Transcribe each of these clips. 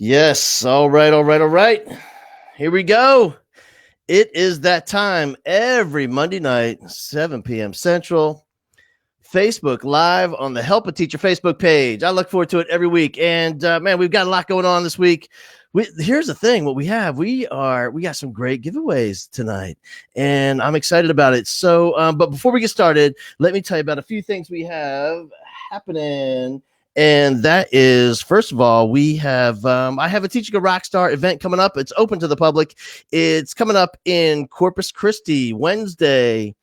Yes. All right. All right. All right. Here we go. It is that time every Monday night, 7 p.m. Central. Facebook Live on the Help a Teacher Facebook page. I look forward to it every week. And man, we've got a lot going on this week. Here's the thing: what we have, we got some great giveaways tonight, and I'm excited about it. So, but before we get started, let me tell you about a few things we have happening. And that is, first of all, we have I have a Teaching a Rockstar event coming up. It's open to the public. It's coming up in Corpus Christi, Wednesday,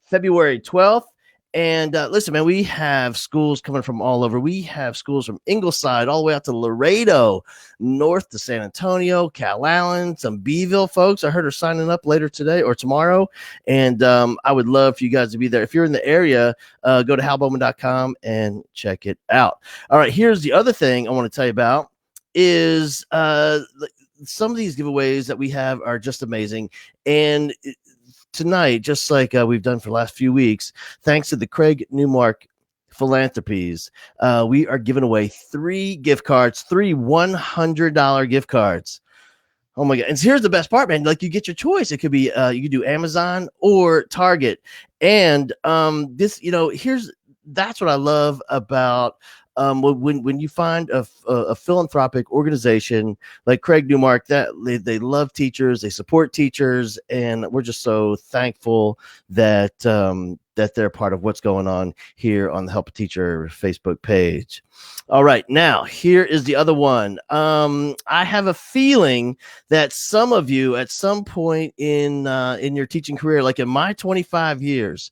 February 12th. And listen, man, we have schools coming from all over. We have schools from Ingleside all the way out to Laredo, north to San Antonio, Calallen, some Beeville folks. I heard are signing up later today or tomorrow. And I would love for you guys to be there. If you're in the area, go to halbowman.com and check it out. All right, here's the other thing I want to tell you about is some of these giveaways that we have are just amazing. And tonight, just like we've done for the last few weeks, thanks to the Craig Newmark Philanthropies, we are giving away 3 gift cards, 3 $100 gift cards. Oh my God. And here's the best part, man. Like, you get your choice. It could be, you could do Amazon or Target. And that's what I love about when you find a philanthropic organization like Craig Newmark, that they love teachers, they support teachers, and we're just so thankful that that they're part of what's going on here on the Help a Teacher Facebook page. All right, now here is the other one. I have a feeling that some of you at some point in your teaching career, like in my 25 years,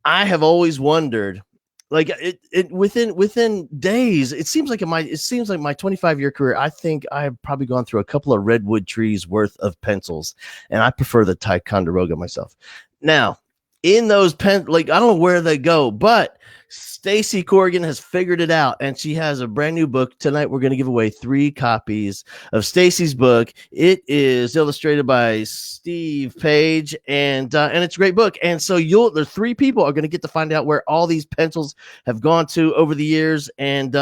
I have always wondered, like it within days, it seems like my 25-year career, I think I have probably gone through a couple of redwood trees worth of pencils, and I prefer the Ticonderoga myself. Now, in those I don't know where they go, but Stacy Corrigan has figured it out, and she has a brand new book. Tonight we're going to give away 3 copies of Stacy's book. It is illustrated by Steve Page, and it's a great book. And so the 3 people are going to get to find out where all these pencils have gone to over the years, and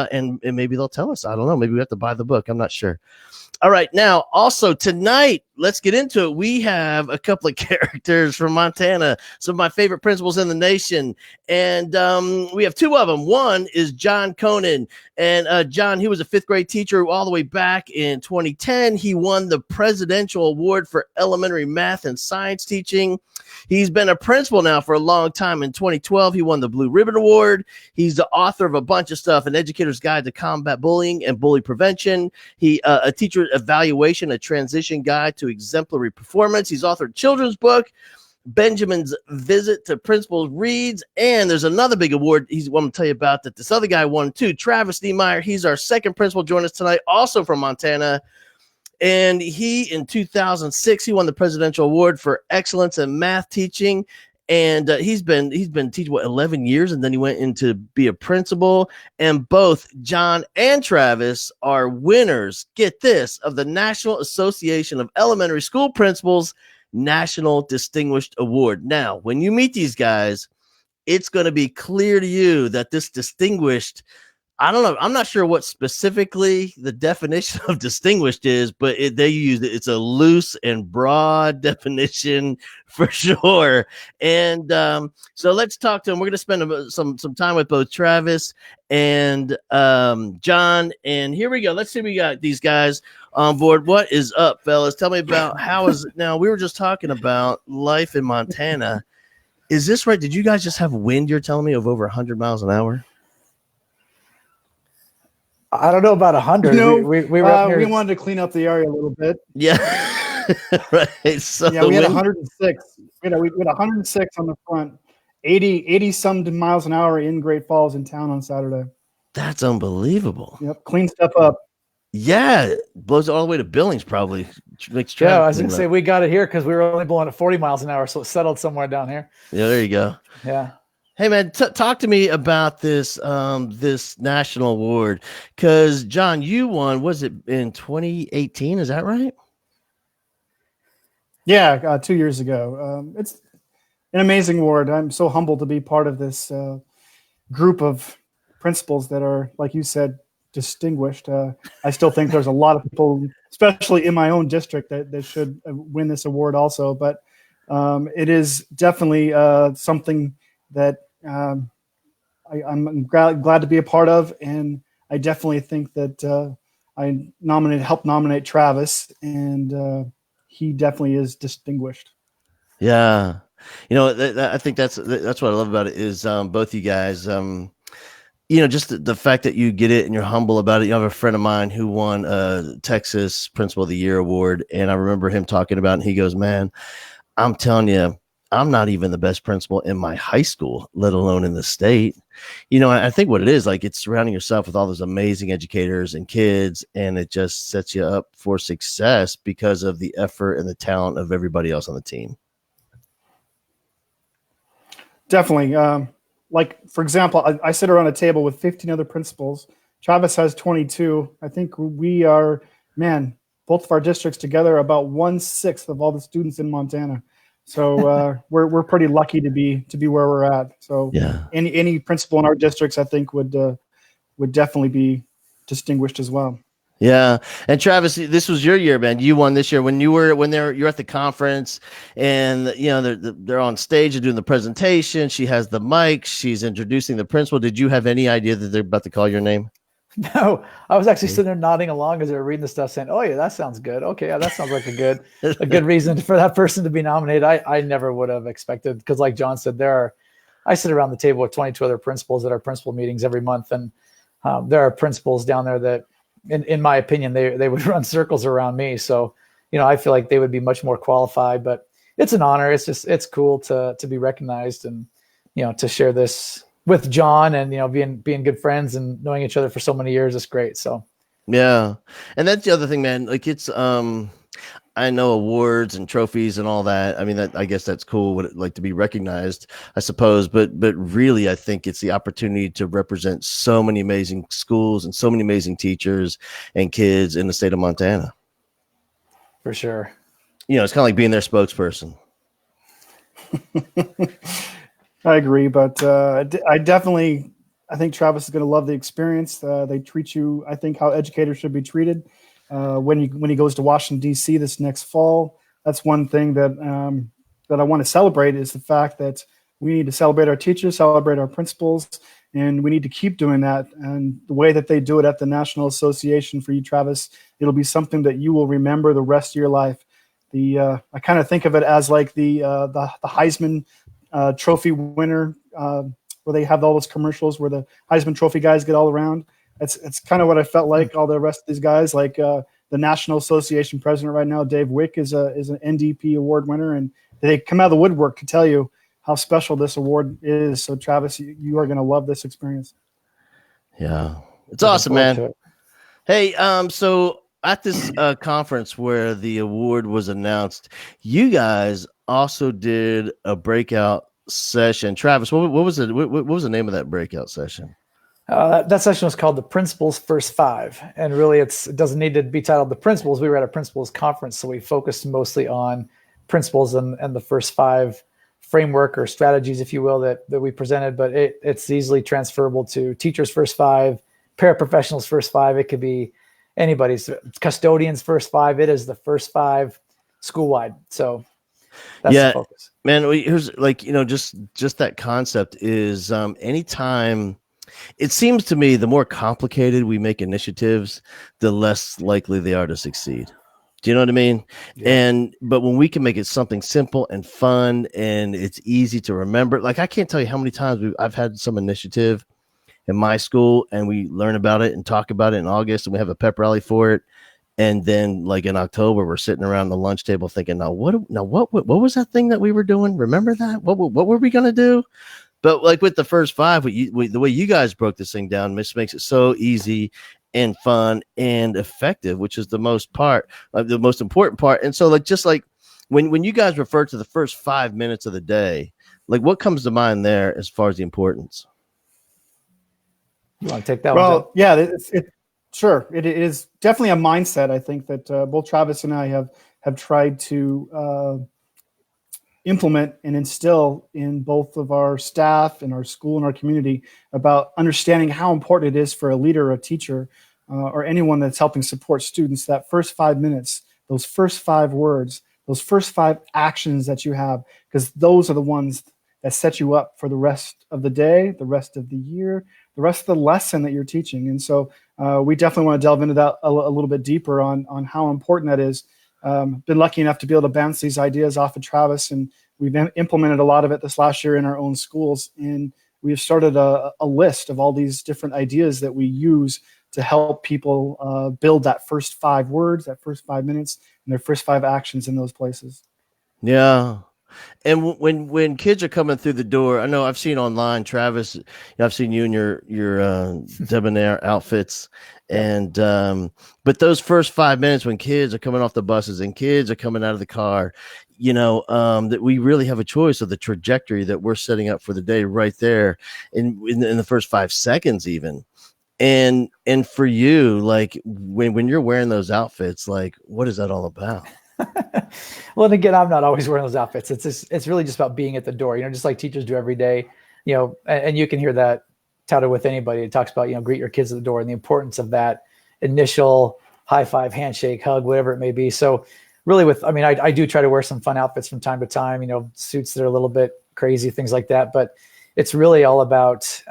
maybe they'll tell us. I don't know. Maybe we have to buy the book. I'm not sure. All right. Now, also tonight, let's get into it. We have a couple of characters from Montana, some of my favorite principals in the nation. And we have 2 of them. One is Jon Konen. And Jon, he was a 5th grade teacher all the way back in 2010. He won the Presidential Award for Elementary Math and Science Teaching. He's been a principal now for a long time. In 2012, he won the Blue Ribbon Award. He's the author of a bunch of stuff, An Educator's Guide to Combat Bullying and Bully Prevention. He a teacher evaluation, a transition guide to exemplary performance. He's authored a children's book, Benjamin's Visit to Principals Reads, and there's another big award I want to tell you about that this other guy won too, Travis Neimeyer. He's our second principal joining us tonight, also from Montana. And in 2006, he won the Presidential Award for Excellence in Math Teaching. And he's been teaching 11 years, and then he went into be a principal. And both Jon and Travis are winners, get this, of the National Association of Elementary School Principals National Distinguished Award. Now, when you meet these guys, it's going to be clear to you that this distinguished, I don't know, I'm not sure what specifically the definition of distinguished is, but they use it. It's a loose and broad definition for sure. And so let's talk to them. We're going to spend some time with both Travis and Jon. And here we go. Let's see if we got these guys on board. What is up, fellas? Tell me about how is it now? We were just talking about life in Montana. Is this right? Did you guys just have wind, you're telling me, of over 100 miles an hour? I don't know about 100. No, we wanted to clean up the area a little bit. Yeah, right. So yeah, we had 106. We had 106 on the front, 80 some miles an hour in Great Falls in town on Saturday. That's unbelievable. Yep, clean stuff up. Yeah, it blows it all the way to Billings, probably. Makes I was going to say we got it here because we were only blowing at 40 miles an hour, so it settled somewhere down here. Yeah, there you go. Yeah. Hey man, talk to me about this this national award, because Jon, you won. Was it in 2018? Is that right? Yeah, 2 years ago. It's an amazing award. I'm so humbled to be part of this group of principals that are, like you said, distinguished. I still think there's a lot of people, especially in my own district, that should win this award also. But it is definitely something that I'm glad to be a part of, and I definitely think that I helped nominate Travis, and he definitely is distinguished. Yeah. I think that's what I love about it is both you guys, just the fact that you get it and you're humble about it. You have a friend of mine who won a Texas Principal of the Year award, and I remember him talking about it, and he goes, man, I'm telling you, I'm not even the best principal in my high school, let alone in the state. I think what it is, like, it's surrounding yourself with all those amazing educators and kids, and it just sets you up for success because of the effort and the talent of everybody else on the team. Definitely. Like, for example, I sit around a table with 15 other principals. Travis has 22. I think we are, both of our districts together are about 1/6 of all the students in Montana. So we're pretty lucky to be where we're at. So yeah, any principal in our districts, I think, would definitely be distinguished as well. Yeah. And Travis, this was your year, man. You won this year you're at the conference, and they're on stage and doing the presentation. She has the mic. She's introducing the principal. Did you have any idea that they're about to call your name? No, I was actually sitting there nodding along as they were reading the stuff, saying, "Oh yeah, that sounds good. Okay, yeah, that sounds like a good reason for that person to be nominated." I never would have expected, because, like John said, I sit around the table with 22 other principals at our principal meetings every month, and there are principals down there that, in my opinion, they would run circles around me. So, I feel like they would be much more qualified. But it's an honor. It's cool to be recognized, and to share this with John, and being good friends and knowing each other for so many years is great. So yeah, and that's the other thing, man. Like, it's I know awards and trophies and all that. I mean, I guess that's cool. Would it like to be recognized, I suppose, but really, I think it's the opportunity to represent so many amazing schools and so many amazing teachers and kids in the state of Montana. For sure. It's kind of like being their spokesperson. I agree, but I think Travis is going to love the experience. They treat you, I think, how educators should be treated. When he goes to Washington, D.C. this next fall, that's one thing that I want to celebrate, is the fact that we need to celebrate our teachers, celebrate our principals, and we need to keep doing that. And the way that they do it at the National Association for you, Travis, it'll be something that you will remember the rest of your life. I kind of think of it as like the Heisman Trophy winner, where they have all those commercials where the Heisman Trophy guys get all around. It's kind of what I felt like. All the rest of these guys, like the National Association president right now, Dave Wick, is an NDP award winner, and they come out of the woodwork to tell you how special this award is. So, Travis, you are going to love this experience. Yeah, it's awesome, man. Hey, so at this conference where the award was announced, you guys also did a breakout session. Travis, what was it? What was the name of that breakout session? That session was called the Principals First Five, and really, it doesn't need to be titled the Principals. We were at a Principals conference, so we focused mostly on principals and the first five framework or strategies, if you will, that we presented. But it's easily transferable to teachers' first five, paraprofessionals' first five. It could be anybody's, custodians' first five. It is the first five school-wide. So that's the focus. Man, here's just that concept is anytime. It seems to me the more complicated we make initiatives, the less likely they are to succeed. Do you know what I mean? Yeah. But when we can make it something simple and fun and it's easy to remember, like, I can't tell you how many times I've had some initiative in my school and we learn about it and talk about it in August and we have a pep rally for it. And then, like, in October, we're sitting around the lunch table thinking, what was that thing that we were doing? Remember that? What were we going to do? But like with the first five, the way you guys broke this thing down, this makes it so easy and fun and effective, which is the most important part. And so, like when you guys refer to the first 5 minutes of the day, like, what comes to mind there as far as the importance? You want to take that one? Well, yeah, sure. It is definitely a mindset. I think that both Travis and I have tried to implement and instill in both of our staff and our school and our community about understanding how important it is for a leader, a teacher, or anyone that's helping support students, that first 5 minutes, those first 5 words, those first 5 actions that you have, because those are the ones that set you up for the rest of the day, the rest of the year, the rest of the lesson that you're teaching. And so we definitely want to delve into that a little bit deeper on how important that is. Been lucky enough to be able to bounce these ideas off of Travis, and we've implemented a lot of it this last year in our own schools. And we have started a list of all these different ideas that we use to help people build that first 5 words, that first 5 minutes, and their first 5 actions in those places. Yeah. And when kids are coming through the door, I know I've seen online, Travis, I've seen you in your debonair outfits, and but those first 5 minutes when kids are coming off the buses and kids are coming out of the car, that we really have a choice of the trajectory that we're setting up for the day right there in the first 5 seconds even. And for you, like when you're wearing those outfits, like what is that all about? Well, and again, I'm not always wearing those outfits. It's really just about being at the door, just like teachers do every day, and you can hear that touted with anybody. It talks about, greet your kids at the door and the importance of that initial high five, handshake, hug, whatever it may be. So really I do try to wear some fun outfits from time to time, suits that are a little bit crazy, things like that. But it's really all about,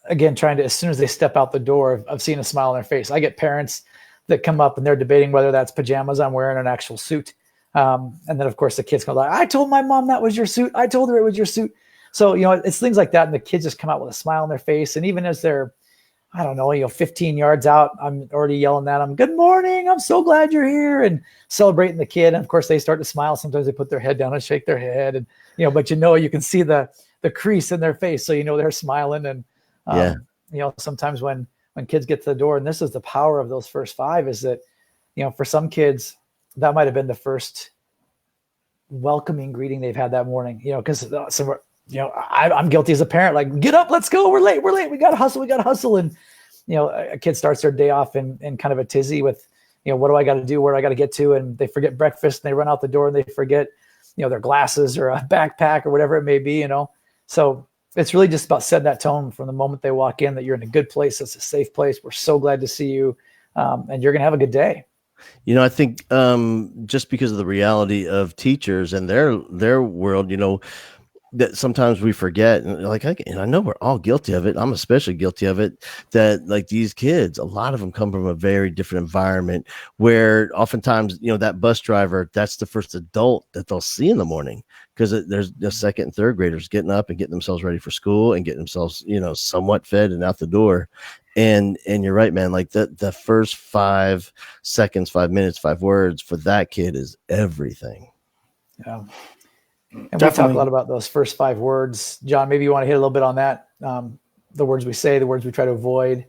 again, trying to, as soon as they step out the door, of seeing a smile on their face. I get parents that come up and they're debating whether that's pajamas I'm wearing or an actual suit. And then of course the kids go like, I told my mom that was your suit. I told her it was your suit. So, it's things like that. And the kids just come out with a smile on their face. And even as they're, 15 yards out, I'm already yelling at them, good morning. I'm so glad you're here, and celebrating the kid. And of course they start to smile. Sometimes they put their head down and shake their head, and, but you can see the crease in their face. So, they're smiling. And, sometimes when kids get to the door, and this is the power of those first 5, is that, for some kids, that might've been the first welcoming greeting they've had that morning, because I'm guilty as a parent, like, get up, let's go. We're late. We got to hustle. And, a kid starts their day off in kind of a tizzy with, what do I got to do? Where do I got to get to? And they forget breakfast and they run out the door and they forget, their glasses or a backpack or whatever it may be, So it's really just about setting that tone from the moment they walk in, that you're in a good place. It's a safe place. We're so glad to see you. And you're going to have a good day. I think just because of the reality of teachers and their world, that sometimes we forget, and I know we're all guilty of it. I'm especially guilty of it, that like these kids, a lot of them come from a very different environment where oftentimes, that bus driver, that's the first adult that they'll see in the morning, because there's the second and third graders getting up and getting themselves ready for school and getting themselves, somewhat fed and out the door. And you're right, man. Like the first 5 seconds, 5 minutes, 5 words for that kid is everything. Yeah. And we talk a lot about those first 5 words. John, maybe you want to hit a little bit on that. The words we say, the words we try to avoid.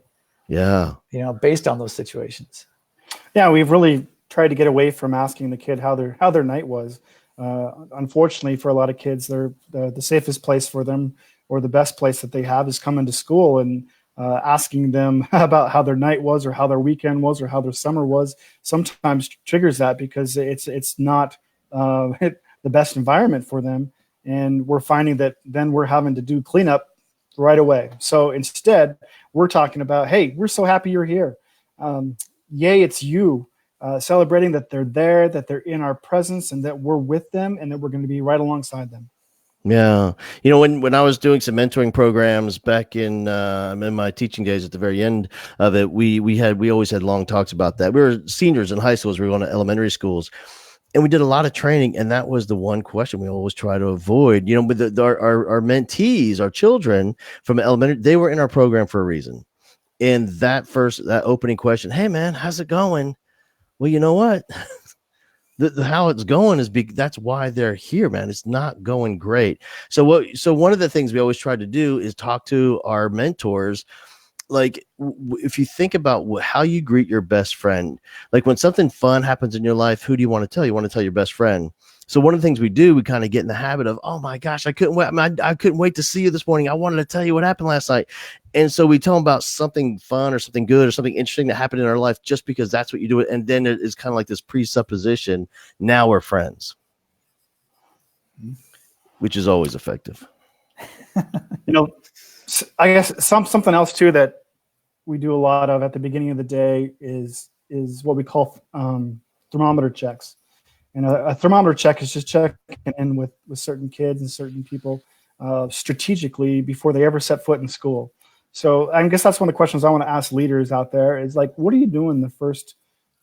Yeah. Based on those situations. Yeah, we've really tried to get away from asking the kid how their night was. Unfortunately, for a lot of kids, the safest place for them, or the best place that they have, is coming to school, and asking them about how their night was, or how their weekend was, or how their summer was, sometimes triggers that, because it's not the best environment for them. And we're finding that then we're having to do cleanup right away. So instead, we're talking about, hey, we're so happy you're here. Yay, it's you. Celebrating that they're there, that they're in our presence, and that we're with them, and that we're going to be right alongside them. Yeah. When I was doing some mentoring programs back in my teaching days, at the very end of it, we always had long talks about that. We were seniors in high schools. We were going to elementary schools, and we did a lot of training. And that was the one question we always try to avoid, with our mentees, our children from elementary, they were in our program for a reason. And that opening question, hey man, how's it going? Well, you know what? The how it's going is that's why they're here, man. It's not going great. So one of the things we always try to do is talk to our mentors. Like if you think about how you greet your best friend, like when something fun happens in your life, who do you want to tell? You want to tell your best friend. So one of the things we do, we kind of get in the habit of, oh my gosh, I couldn't wait to see you this morning. I wanted to tell you what happened last night. And so we tell them about something fun or something good or something interesting that happened in our life, just because that's what you do. And then it is kind of like this presupposition. Now we're friends. which is always effective. I guess something else too that we do a lot of at the beginning of the day is what we call thermometer checks. And a thermometer check is just checking in with certain kids and certain people strategically before they ever set foot in school. So I guess that's one of the questions I want to ask leaders out there is like, what are you doing the first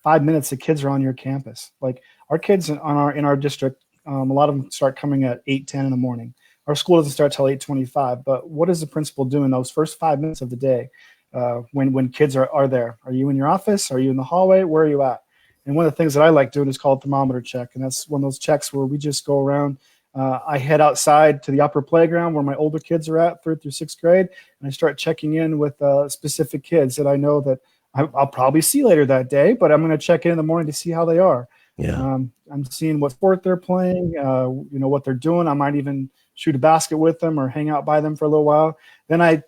5 minutes the kids are on your campus? Like our kids in our district, a lot of them start coming at 8:10 in the morning. Our school doesn't start till 8:25. But what is the principal doing those first 5 minutes of the day when kids are there? Are you in your office? Are you in the hallway? Where are you at? And one of the things that I like doing is called thermometer check. And that's one of those checks where we just go around. I head outside to the upper playground where my older kids are at, 3rd through 6th grade, and I start checking in with specific kids that I know that I'll probably see later that day, but I'm going to check in the morning to see how they are. Yeah. I'm seeing what sport they're playing, what they're doing. I might even shoot a basket with them or hang out by them for a little while. Then I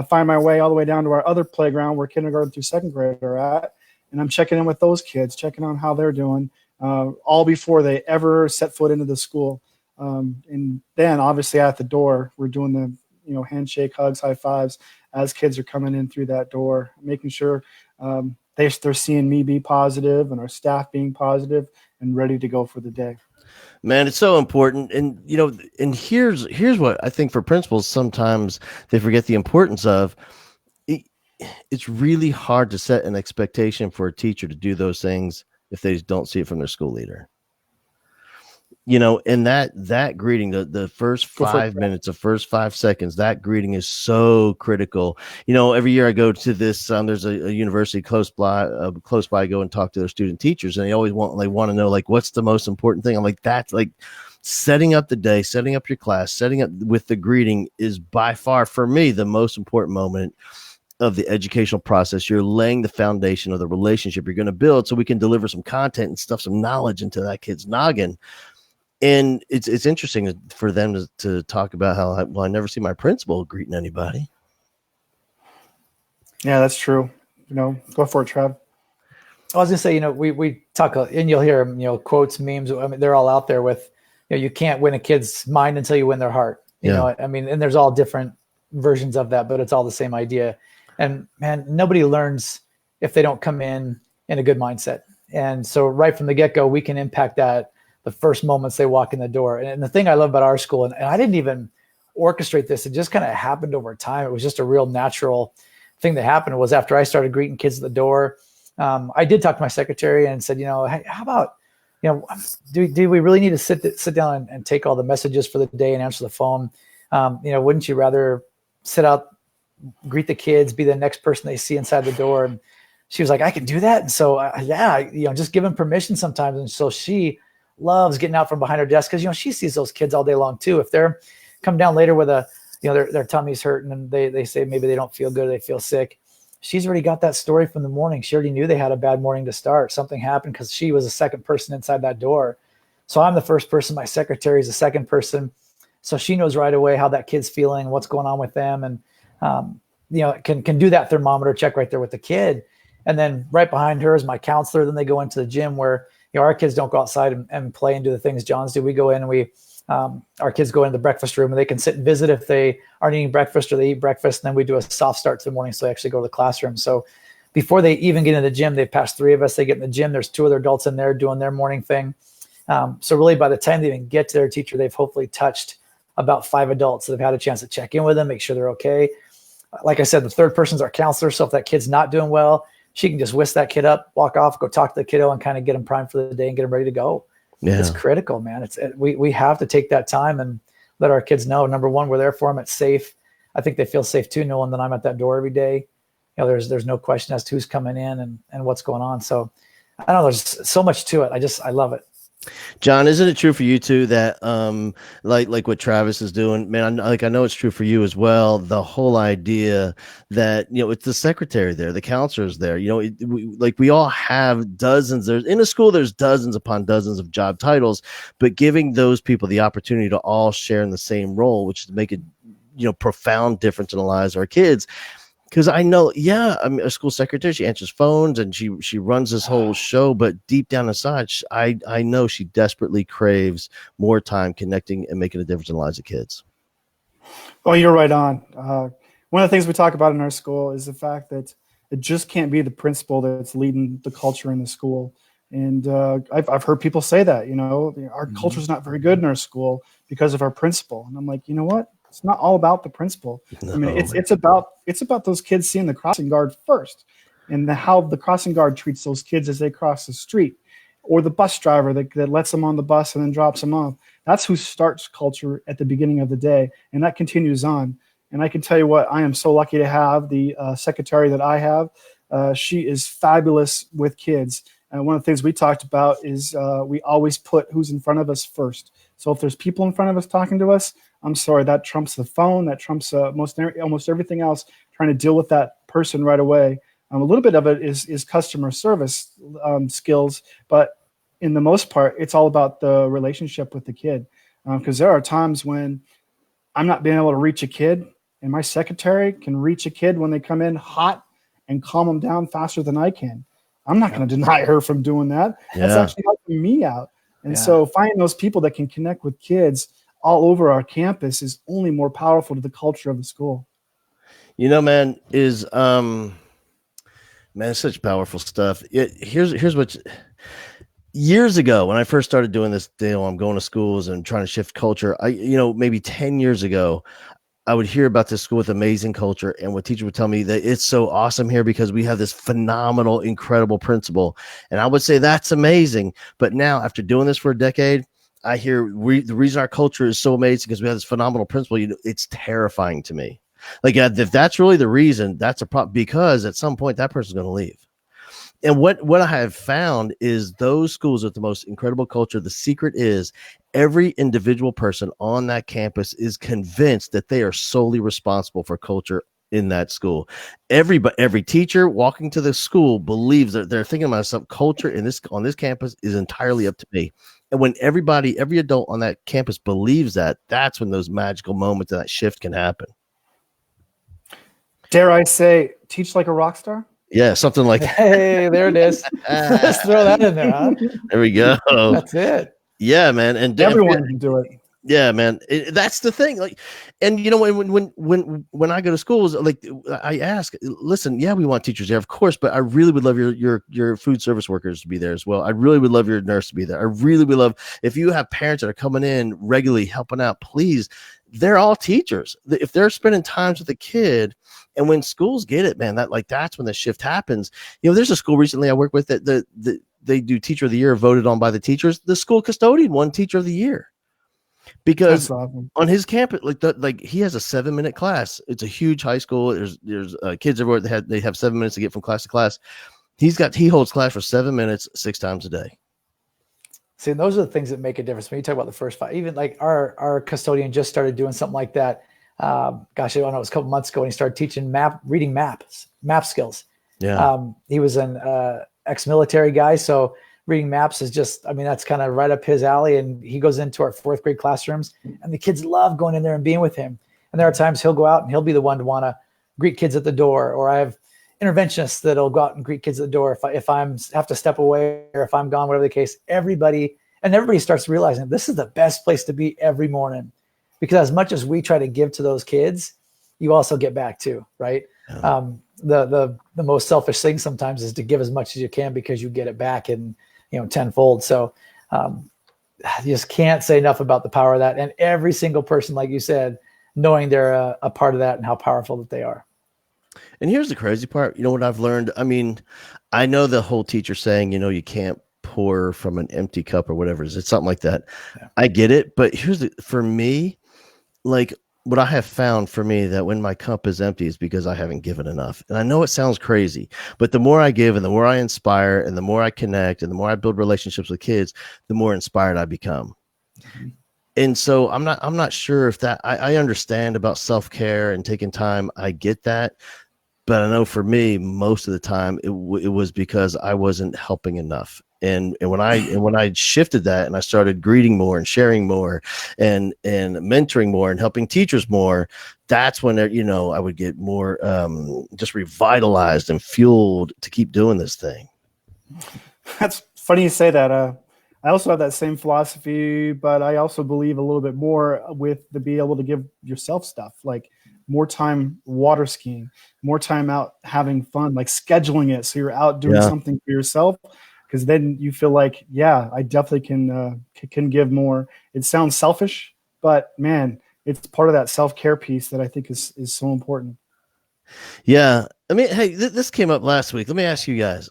find my way all the way down to our other playground where kindergarten through 2nd grade are at. And I'm checking in with those kids, checking on how they're doing, all before they ever set foot into the school. And then obviously at the door, we're doing the, handshake, hugs, high fives as kids are coming in through that door, making sure they're seeing me be positive and our staff being positive and ready to go for the day. Man, it's so important. And, and here's what I think for principals, sometimes they forget the importance of. It's really hard to set an expectation for a teacher to do those things if they don't see it from their school leader. And that greeting, the first 5 minutes, the first 5 seconds, that greeting is so critical. Every year I go to this, there's a university close by, I go and talk to their student teachers, and they want to know, like, what's the most important thing? I'm like, that's like setting up the day, setting up your class, setting up with the greeting is by far for me the most important moment of the educational process. You're laying the foundation of the relationship you're going to build so we can deliver some content and stuff, some knowledge into that kid's noggin. And it's interesting for them to talk about how I never see my principal greeting anybody. Yeah, that's true. Go for it, Trav. I was gonna say, we talk, and you'll hear, quotes, memes. I mean, they're all out there with, you can't win a kid's mind until you win their heart. You know, I mean, and there's all different versions of that, but it's all the same idea. And man, nobody learns if they don't come in a good mindset. And so right from the get-go, we can impact that the first moments they walk in the door. And the thing I love about our school, and I didn't even orchestrate this, it just kind of happened over time. It was just a real natural thing that happened. Was after I started greeting kids at the door, I did talk to my secretary and said, hey, how about, do we really need to sit down and take all the messages for the day and answer the phone? Wouldn't you rather sit out, greet the kids, be the next person they see inside the door? And she was like, I can do that. And so, just give them permission sometimes. And so she loves getting out from behind her desk because, she sees those kids all day long too. If they're come down later with their tummy's hurting and they say maybe they don't feel good, they feel sick, she's already got that story from the morning. She already knew they had a bad morning to start. Something happened because she was the second person inside that door. So I'm the first person. My secretary is the second person. So she knows right away how that kid's feeling, what's going on with them. And, can do that thermometer check right there with the kid. And then right behind her is my counselor. Then they go into the gym where, our kids don't go outside and play and do the things John's do. We go in and our kids go into the breakfast room and they can sit and visit if they aren't eating breakfast or they eat breakfast. And then we do a soft start to the morning. So they actually go to the classroom. So before they even get in the gym, they've passed 3 of us. They get in the gym. There's 2 other adults in there doing their morning thing. So really by the time they even get to their teacher, they've hopefully touched about 5 adults. So they've had a chance to check in with them, make sure they're okay. Like I said, the third person's our counselor. So if that kid's not doing well, she can just whisk that kid up, walk off, go talk to the kiddo and kind of get them primed for the day and get them ready to go. Yeah. It's critical, man. We have to take that time and let our kids know, number one, we're there for them. It's safe. I think they feel safe too, knowing that I'm at that door every day. There's no question as to who's coming in and what's going on. So I don't know, there's so much to it. I love it. John, isn't it true for you too that like what Travis is doing, man? I know it's true for you as well. The whole idea that it's the secretary there, the counselors there. We all have dozens. There's in a school, there's dozens upon dozens of job titles, but giving those people the opportunity to all share in the same role, which is to make a profound difference in the lives of our kids. Because I know, I mean, a school secretary, she answers phones and she runs this whole show, but deep down inside, I know she desperately craves more time connecting and making a difference in the lives of kids. Oh, you're right on. One of the things we talk about in our school is the fact that it just can't be the principal that's leading the culture in the school. And I've heard people say that, our culture is not very good in our school because of our principal. And I'm like, you know what? It's not all about the principal. No. I mean, it's about those kids seeing the crossing guard first, and how the crossing guard treats those kids as they cross the street, or the bus driver that lets them on the bus and then drops them off. That's who starts culture at the beginning of the day, and that continues on. And I can tell you what, I am so lucky to have the secretary that I have. She is fabulous with kids. And one of the things we talked about is we always put who's in front of us first. So if there's people in front of us talking to us, I'm sorry, that trumps the phone, that trumps almost everything else, trying to deal with that person right away. A little bit of it is customer service skills, but in the most part, it's all about the relationship with the kid. Because there are times when I'm not being able to reach a kid, and my secretary can reach a kid when they come in hot and calm them down faster than I can. I'm not going to deny her from doing that. That's actually helping me out. And so finding those people that can connect with kids all over our campus is only more powerful to the culture of the school. Man, it's such powerful stuff. Here's what. Years ago, when I first started doing this deal, I'm going to schools and trying to shift culture. Maybe 10 years ago, I would hear about this school with amazing culture, and what teacher would tell me that it's so awesome here because we have this phenomenal, incredible principal. And I would say that's amazing. But now, after doing this for a decade, I hear the reason our culture is so amazing because we have this phenomenal principal. It's terrifying to me. Like, if that's really the reason, that's a problem, because at some point that person's going to leave. And what I have found is those schools with the most incredible culture, the secret is every individual person on that campus is convinced that they are solely responsible for culture in that school. Every teacher walking to the school believes that they're thinking about some culture on this campus is entirely up to me. And when every adult on that campus believes that, that's when those magical moments and that shift can happen. Dare I say, teach like a rock star? Yeah, something like that. Hey, there it is. Let's throw that in there, huh? There we go. That's it. Yeah, man. And everyone can do it. Yeah, man. That's the thing. Like, and when I go to schools, like, I ask, listen, yeah, we want teachers there, of course, but I really would love your food service workers to be there as well. I really would love your nurse to be there. I really would love if you have parents that are coming in regularly helping out, please. They're all teachers. If they're spending times with the kid, and when schools get it, man, that's when the shift happens. There's a school recently I work with that they do Teacher of the Year voted on by the teachers. The school custodian won Teacher of the Year because awesome. On his campus, he has a 7-minute class. It's a huge high school. There's kids everywhere. They have 7 minutes to get from class to class. He holds class for 7 minutes, 6 times a day. See, and those are the things that make a difference. When you talk about the first 5, even like our custodian just started doing something like that. I don't know, it was a couple months ago, and he started teaching reading map skills. Yeah. He was an ex-military guy, so reading maps is that's kind of right up his alley. And he goes into our 4th grade classrooms, and the kids love going in there and being with him. And there are times he'll go out and he'll be the one to want to greet kids at the door, or I have interventionists that'll go out and greet kids at the door if I'm have to step away or if I'm gone, whatever the case. Everybody starts realizing this is the best place to be every morning, because as much as we try to give to those kids, you also get back too, right? Yeah. The most selfish thing sometimes is to give as much as you can because you get it back in tenfold. So you just can't say enough about the power of that, and every single person, like you said, knowing they're a part of that and how powerful that they are. And here's the crazy part. What I've learned? I mean, I know the whole teacher saying, you can't pour from an empty cup or whatever it is. It's something like that. Yeah. I get it. But for me, like, what I have found for me, that when my cup is empty is because I haven't given enough. And I know it sounds crazy, but the more I give and the more I inspire and the more I connect and the more I build relationships with kids, the more inspired I become. Mm-hmm. And so I'm not sure if that I understand about self-care and taking time. I get that. But I know for me, most of the time it was because I wasn't helping enough. And when I shifted that and I started greeting more and sharing more and mentoring more and helping teachers more, that's when I would get more just revitalized and fueled to keep doing this thing. That's funny you say that. I also have that same philosophy, but I also believe a little bit more with the be able to give yourself stuff, like more time water skiing, more time out having fun, like scheduling it so you're out doing something for yourself. Because then you feel like, yeah, I definitely can give more. It sounds selfish, but man, it's part of that self-care piece that I think is so important. Yeah. I mean, hey, this came up last week. Let me ask you guys.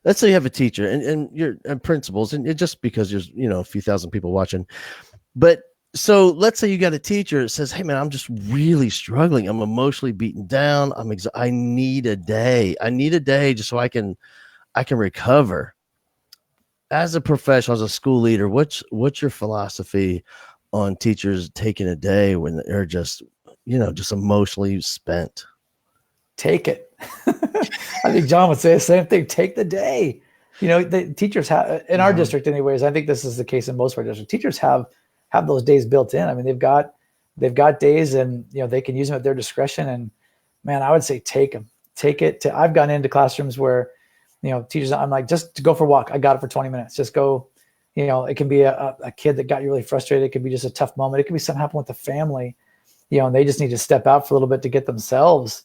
Let's say you have a teacher and you're principals, and just because there's a few thousand people watching. But so let's say you got a teacher that says, hey man, I'm just really struggling. I'm emotionally beaten down. I need a day. I need a day just so I can recover. As a professional, as a school leader, what's your philosophy on teachers taking a day when they're just emotionally spent? Take it. I think Jon would say the same thing. Take the day. The teachers have in our district, anyways. I think this is the case in most of our districts. Teachers have those days built in. I mean, they've got days, and they can use them at their discretion. And man, I would say take them. Take it. I've gone into classrooms where teachers, I'm like, just to go for a walk. I got it for 20 minutes. Just go. It can be a kid that got you really frustrated. It could be just a tough moment. It could be something happened with the family. And they just need to step out for a little bit to get themselves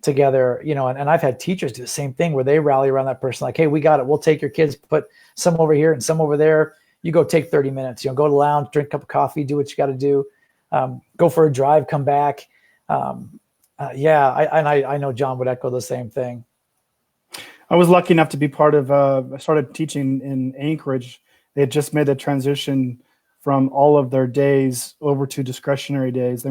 together, and I've had teachers do the same thing where they rally around that person like, hey, we got it. We'll take your kids, put some over here and some over there. You go take 30 minutes, go to the lounge, drink a cup of coffee, do what you got to do. Go for a drive, come back. I know Jon would echo the same thing. I was lucky enough to be part of, I started teaching in Anchorage. They had just made the transition from all of their days over to discretionary days.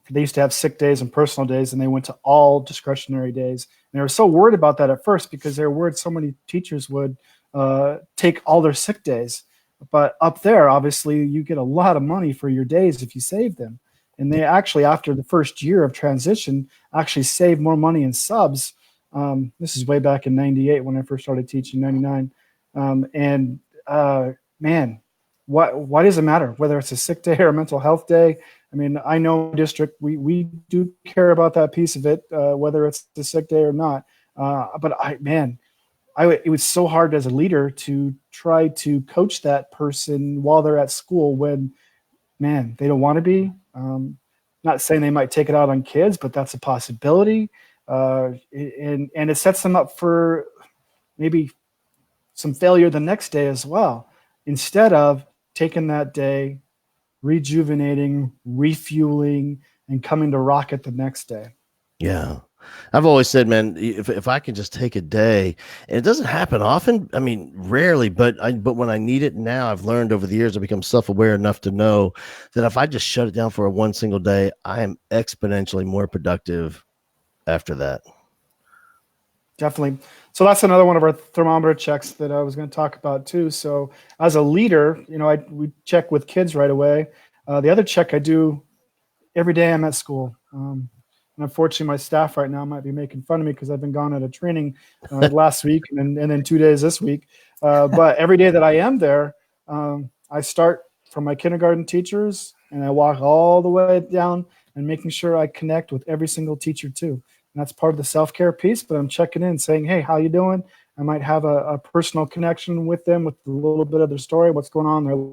They used to have sick days and personal days, and they went to all discretionary days. And they were so worried about that at first because they were worried so many teachers would take all their sick days. But up there, obviously, you get a lot of money for your days if you save them. And they actually, after the first year of transition, actually saved more money in subs. This is way back in 98 when I first started teaching, 99. Man, why does it matter whether it's a sick day or a mental health day? I mean, I know district, we do care about that piece of it, whether it's a sick day or not. But it was so hard as a leader to try to coach that person while they're at school when, man, they don't want to be. Not saying they might take it out on kids, but that's a possibility. And it sets them up for maybe some failure the next day as well, instead of taking that day, rejuvenating, refueling, and coming to rock it the next day. Yeah. I've always said, man, if I can just take a day, and it doesn't happen often, I mean, rarely, but when I need it now, I've learned over the years, I've become self-aware enough to know that if I just shut it down for one single day, I am exponentially more productive after that. Definitely. So that's another one of our thermometer checks that I was going to talk about too. So as a leader, we check with kids right away. The other check I do every day I'm at school. And unfortunately, my staff right now might be making fun of me because I've been gone at a training last week and then 2 days this week. But every day that I am there, I start from my kindergarten teachers and I walk all the way down and making sure I connect with every single teacher too. And that's part of the self-care piece, but I'm checking in saying, hey, how you doing? I might have a personal connection with them with a little bit of their story, what's going on in their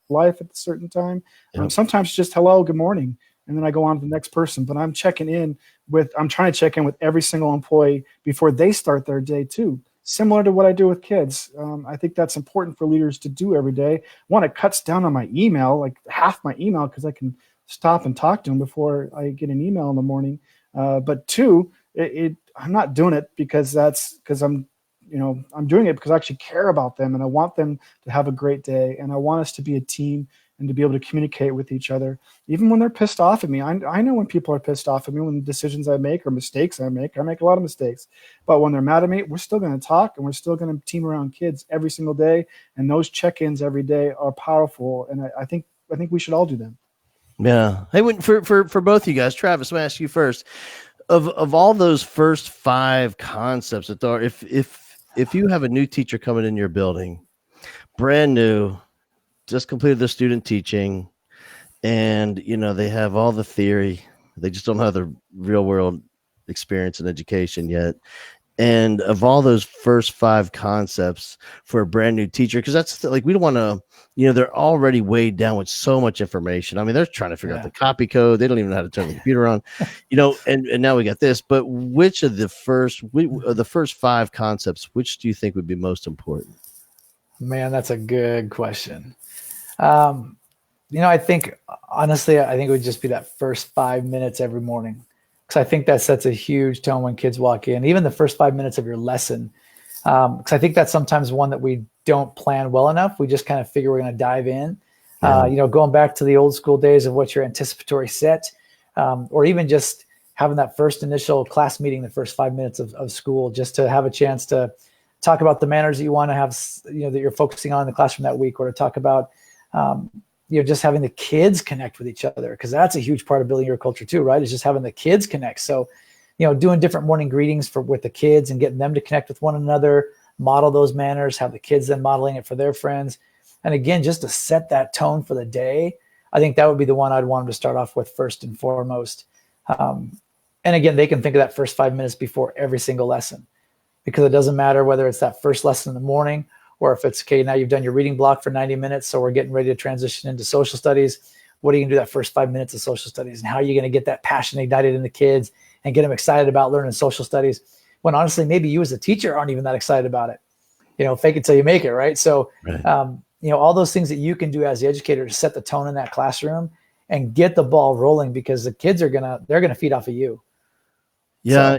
life at a certain time. Yep. Sometimes just hello, good morning. And then I go on to the next person, but I'm trying to check in with every single employee before they start their day too. Similar to what I do with kids. I think that's important for leaders to do every day. One, it cuts down on my email, like half my email, because I can stop and talk to them before I get an email in the morning. But two, I'm not doing it because I'm doing it because I actually care about them and I want them to have a great day and I want us to be a team and to be able to communicate with each other, even when they're pissed off at me. I know when people are pissed off at me, when decisions I make or mistakes I make a lot of mistakes, but when they're mad at me, we're still going to talk and we're still going to team around kids every single day. And those check-ins every day are powerful. And I think we should all do them. Yeah. Hey, for both of you guys, Travis, I'm going to ask you first. Of all those first 5 concepts that are, if you have a new teacher coming in your building, brand new, just completed their student teaching, and they have all the theory, they just don't have the real world experience in education yet. And of all those first 5 concepts for a brand new teacher, because that's like, we don't want to, they're already weighed down with so much information. I mean, they're trying to figure out the copy code. They don't even know how to turn the computer on, and now we got this. But which of the first 5 concepts, which do you think would be most important? Man, that's a good question. I think, honestly, it would just be that first 5 minutes every morning. Because I think that sets a huge tone when kids walk in, even the first 5 minutes of your lesson. Because I think that's sometimes one that we don't plan well enough. We just kind of figure we're going to dive in. Going back to the old school days of what's your anticipatory set, or even just having that first initial class meeting, the first 5 minutes of school, just to have a chance to talk about the manners that you want to have, that you're focusing on in the classroom that week, or to talk about just having the kids connect with each other, because that's a huge part of building your culture too, right? It's just having the kids connect. So, doing different morning greetings with the kids and getting them to connect with one another, model those manners, have the kids then modeling it for their friends. And again, just to set that tone for the day, I think that would be the one I'd want them to start off with first and foremost. And again, they can think of that first 5 minutes before every single lesson, because it doesn't matter whether it's that first lesson in the morning, or if it's, okay, now you've done your reading block for 90 minutes, so we're getting ready to transition into social studies. What are you going to do that first 5 minutes of social studies? And how are you going to get that passion ignited in the kids and get them excited about learning social studies, when honestly, maybe you as a teacher aren't even that excited about it? Fake it till you make it, right? So, right. All those things that you can do as the educator to set the tone in that classroom and get the ball rolling, because the kids they're going to feed off of you. Yeah.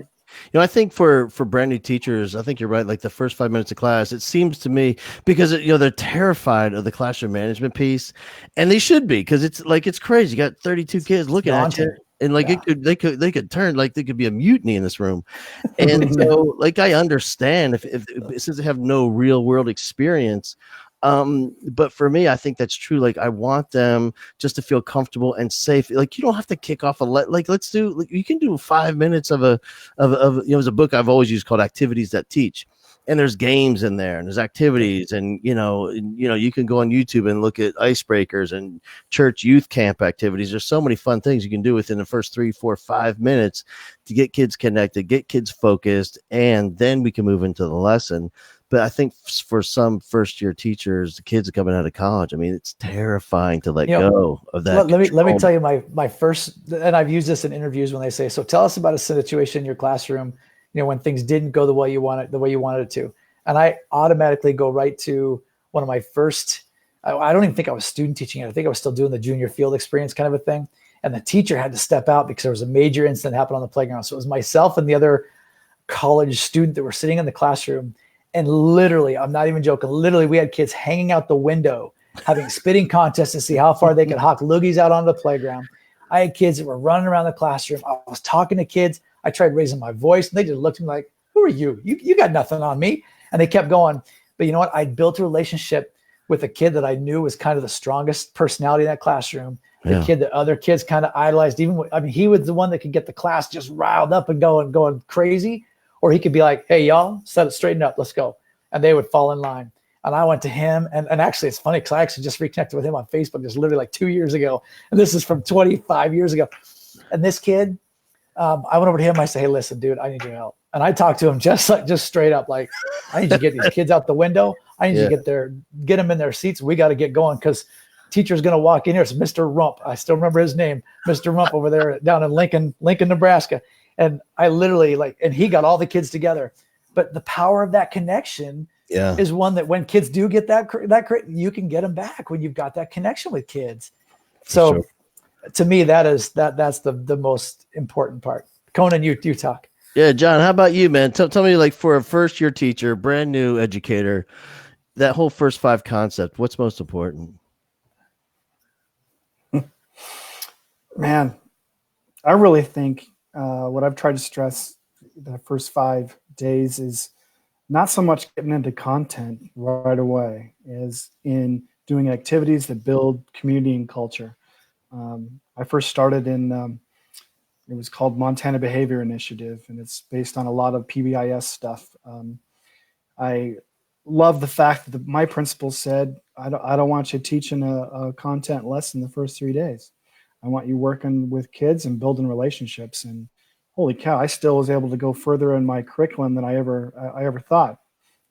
So, I think for brand new teachers, I think you're right. Like the first 5 minutes of class, it seems to me, because they're terrified of the classroom management piece, and they should be, because it's crazy. You got 32 kids looking at you, and they could turn, like there could be a mutiny in this room. And so, like, I understand if since they have no real world experience. But for me, I think that's true. Like, I want them just to feel comfortable and safe. Like, you don't have to kick off you can do 5 minutes of there's a book I've always used called Activities That Teach. And there's games in there, and there's activities, and you can go on YouTube and look at icebreakers and church youth camp activities. There's so many fun things you can do within the first 3, 4, 5 minutes to get kids connected, get kids focused, and then we can move into the lesson. But I think for some first-year teachers, the kids are coming out of college, I mean, it's terrifying to let go of that. Let me tell you my first, and I've used this in interviews when they say, so tell us about a situation in your classroom, when things didn't go the way you wanted it to. And I automatically go right to one of my first, I don't even think I was student teaching it. I think I was still doing the junior field experience kind of a thing. And the teacher had to step out because there was a major incident happened on the playground. So it was myself and the other college student that were sitting in the classroom. And literally, I'm not even joking, literally we had kids hanging out the window, having spitting contests to see how far they could hawk loogies out onto the playground. I had kids that were running around the classroom. I was talking to kids. I tried raising my voice, and they just looked at me like, who are you? You got nothing on me. And they kept going. But you know what? I built a relationship with a kid that I knew was kind of the strongest personality in that classroom. The kid that other kids kind of idolized. He was the one that could get the class just riled up and going crazy. Or he could be like, hey, y'all, straighten up. Let's go. And they would fall in line. And I went to him. And actually, it's funny because I actually just reconnected with him on Facebook just literally like 2 years ago. And this is from 25 years ago. And this kid, I went over to him. I said, hey, listen, dude, I need your help. And I talked to him just straight up, like, I need you to get these kids out the window. I need you to get them in their seats. We got to get going because teacher's going to walk in here. It's Mr. Rump. I still remember his name, Mr. Rump over there down in Lincoln, Nebraska. And I literally and he got all the kids together. But the power of that connection is one that when kids do get that, you can get them back when you've got that connection with kids. So to me, that's the most important part. Konen, you talk. Yeah, John, how about you, man? Tell me, like, for a first-year teacher, brand new educator, that whole first 5 concept, what's most important? Man, I really think what I've tried to stress the first 5 days is not so much getting into content right away as in doing activities that build community and culture. I first started in It was called Montana Behavior Initiative, and it's based on a lot of PBIS stuff. I love the fact that my principal said, I don't want you teaching a content lesson the first 3 days. I want you working with kids and building relationships. And holy cow, I still was able to go further in my curriculum than I ever thought,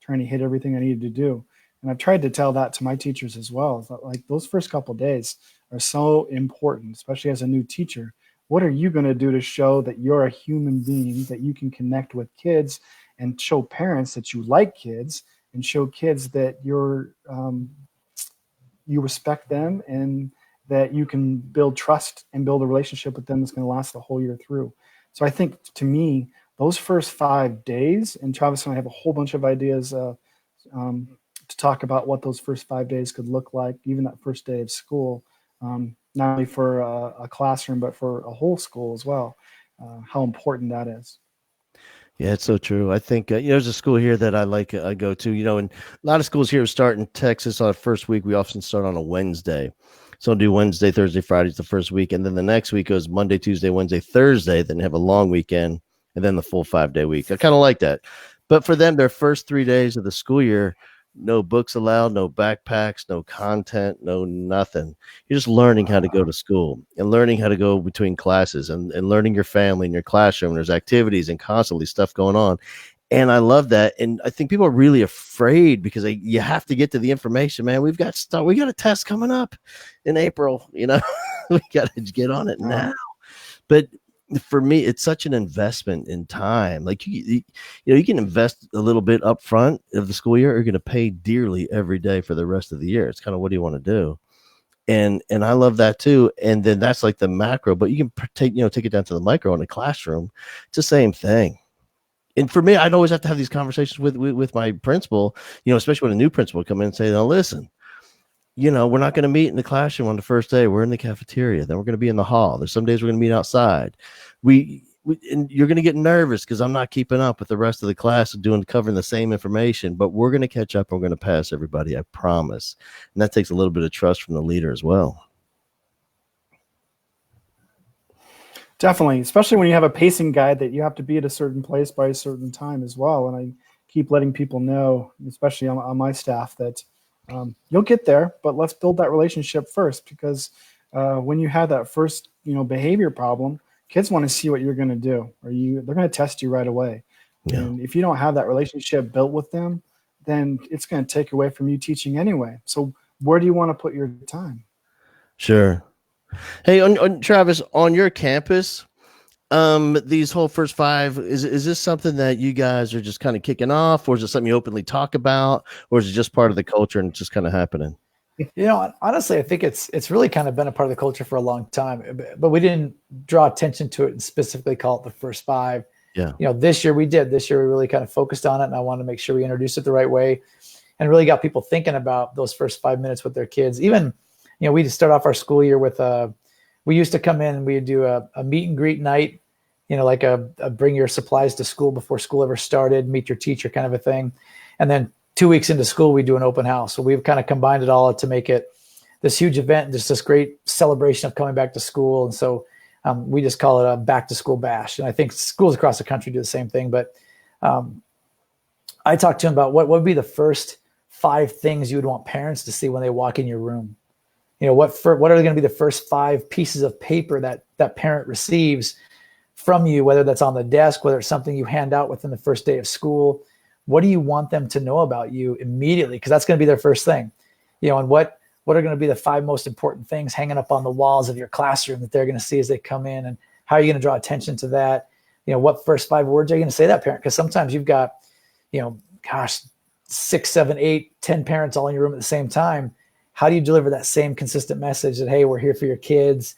trying to hit everything I needed to do. And I've tried to tell that to my teachers as well. Like, those first couple of days are so important, especially as a new teacher. What are you going to do to show that you're a human being, that you can connect with kids, and show parents that you like kids, and show kids that you respect them, and that you can build trust and build a relationship with them that's going to last the whole year through. So I think, to me, those first 5 days, and Travis and I have a whole bunch of ideas to talk about what those first 5 days could look like, even that first day of school, not only for a classroom, but for a whole school as well, how important that is. Yeah, it's so true. I think, there's a school here that I go to, and a lot of schools here start in Texas on the first week. We often start on a Wednesday. So I'll do Wednesday, Thursday, Fridays the first week. And then the next week goes Monday, Tuesday, Wednesday, Thursday, then have a long weekend, and then the full 5-day week. I kind of like that. But for them, their first 3 days of the school year, no books allowed, no backpacks, no content, no nothing. You're just learning how to go to school and learning how to go between classes and learning your family and your classroom. There's activities and constantly stuff going on. And I love that. And I think people are really afraid because you have to get to the information, man. We got a test coming up in April, we got to get on it now. But for me, it's such an investment in time. Like, you can invest a little bit up front of the school year. You're going to pay dearly every day for the rest of the year. It's kind of, what do you want to do? And I love that too. And then that's like the macro, but you can take it down to the micro in the classroom. It's the same thing. And for me, I'd always have to have these conversations with my principal, especially when a new principal would come in and say, "Now listen, we're not going to meet in the classroom on the first day. We're in the cafeteria. Then we're going to be in the hall. There's some days we're going to meet outside. And you're going to get nervous because I'm not keeping up with the rest of the class and covering the same information, but we're going to catch up. And we're going to pass everybody. I promise." And that takes a little bit of trust from the leader as well. Definitely, especially when you have a pacing guide that you have to be at a certain place by a certain time as well. And I keep letting people know, especially on my staff, that you'll get there, but let's build that relationship first, because when you have that first, behavior problem, kids want to see what you're going to do, or they're going to test you right away. Yeah. And if you don't have that relationship built with them, then it's going to take away from you teaching anyway. So where do you want to put your time? Sure. Hey, on Travis, on your campus, these whole first 5, is this something that you guys are just kind of kicking off, or is it something you openly talk about, or is it just part of the culture and it's just kind of happening? Honestly, I think it's really kind of been a part of the culture for a long time, but we didn't draw attention to it and specifically call it the first 5. Yeah. This year we really kind of focused on it, and I wanted to make sure we introduced it the right way and really got people thinking about those first 5 minutes with their kids. Even, we just start off our school year with we used to come in and we'd do a meet and greet night, like a bring your supplies to school before school ever started, meet your teacher kind of a thing. And then 2 weeks into school, we do an open house. So we've kind of combined it all to make it this huge event, just this great celebration of coming back to school. And so we just call it a back to school bash. And I think schools across the country do the same thing. But I talked to him about what would be the first 5 things you would want parents to see when they walk in your room. What are going to be the first 5 pieces of paper that parent receives from you, whether that's on the desk, whether it's something you hand out within the first day of school. What do you want them to know about you immediately? Because that's going to be their first thing. And what are going to be the 5 most important things hanging up on the walls of your classroom that they're going to see as they come in, and how are you going to draw attention to that? What first 5 words are you going to say to that parent? Because sometimes you've got, 6, 7, 8, 10 parents all in your room at the same time. How do you deliver that same consistent message that, hey, we're here for your kids?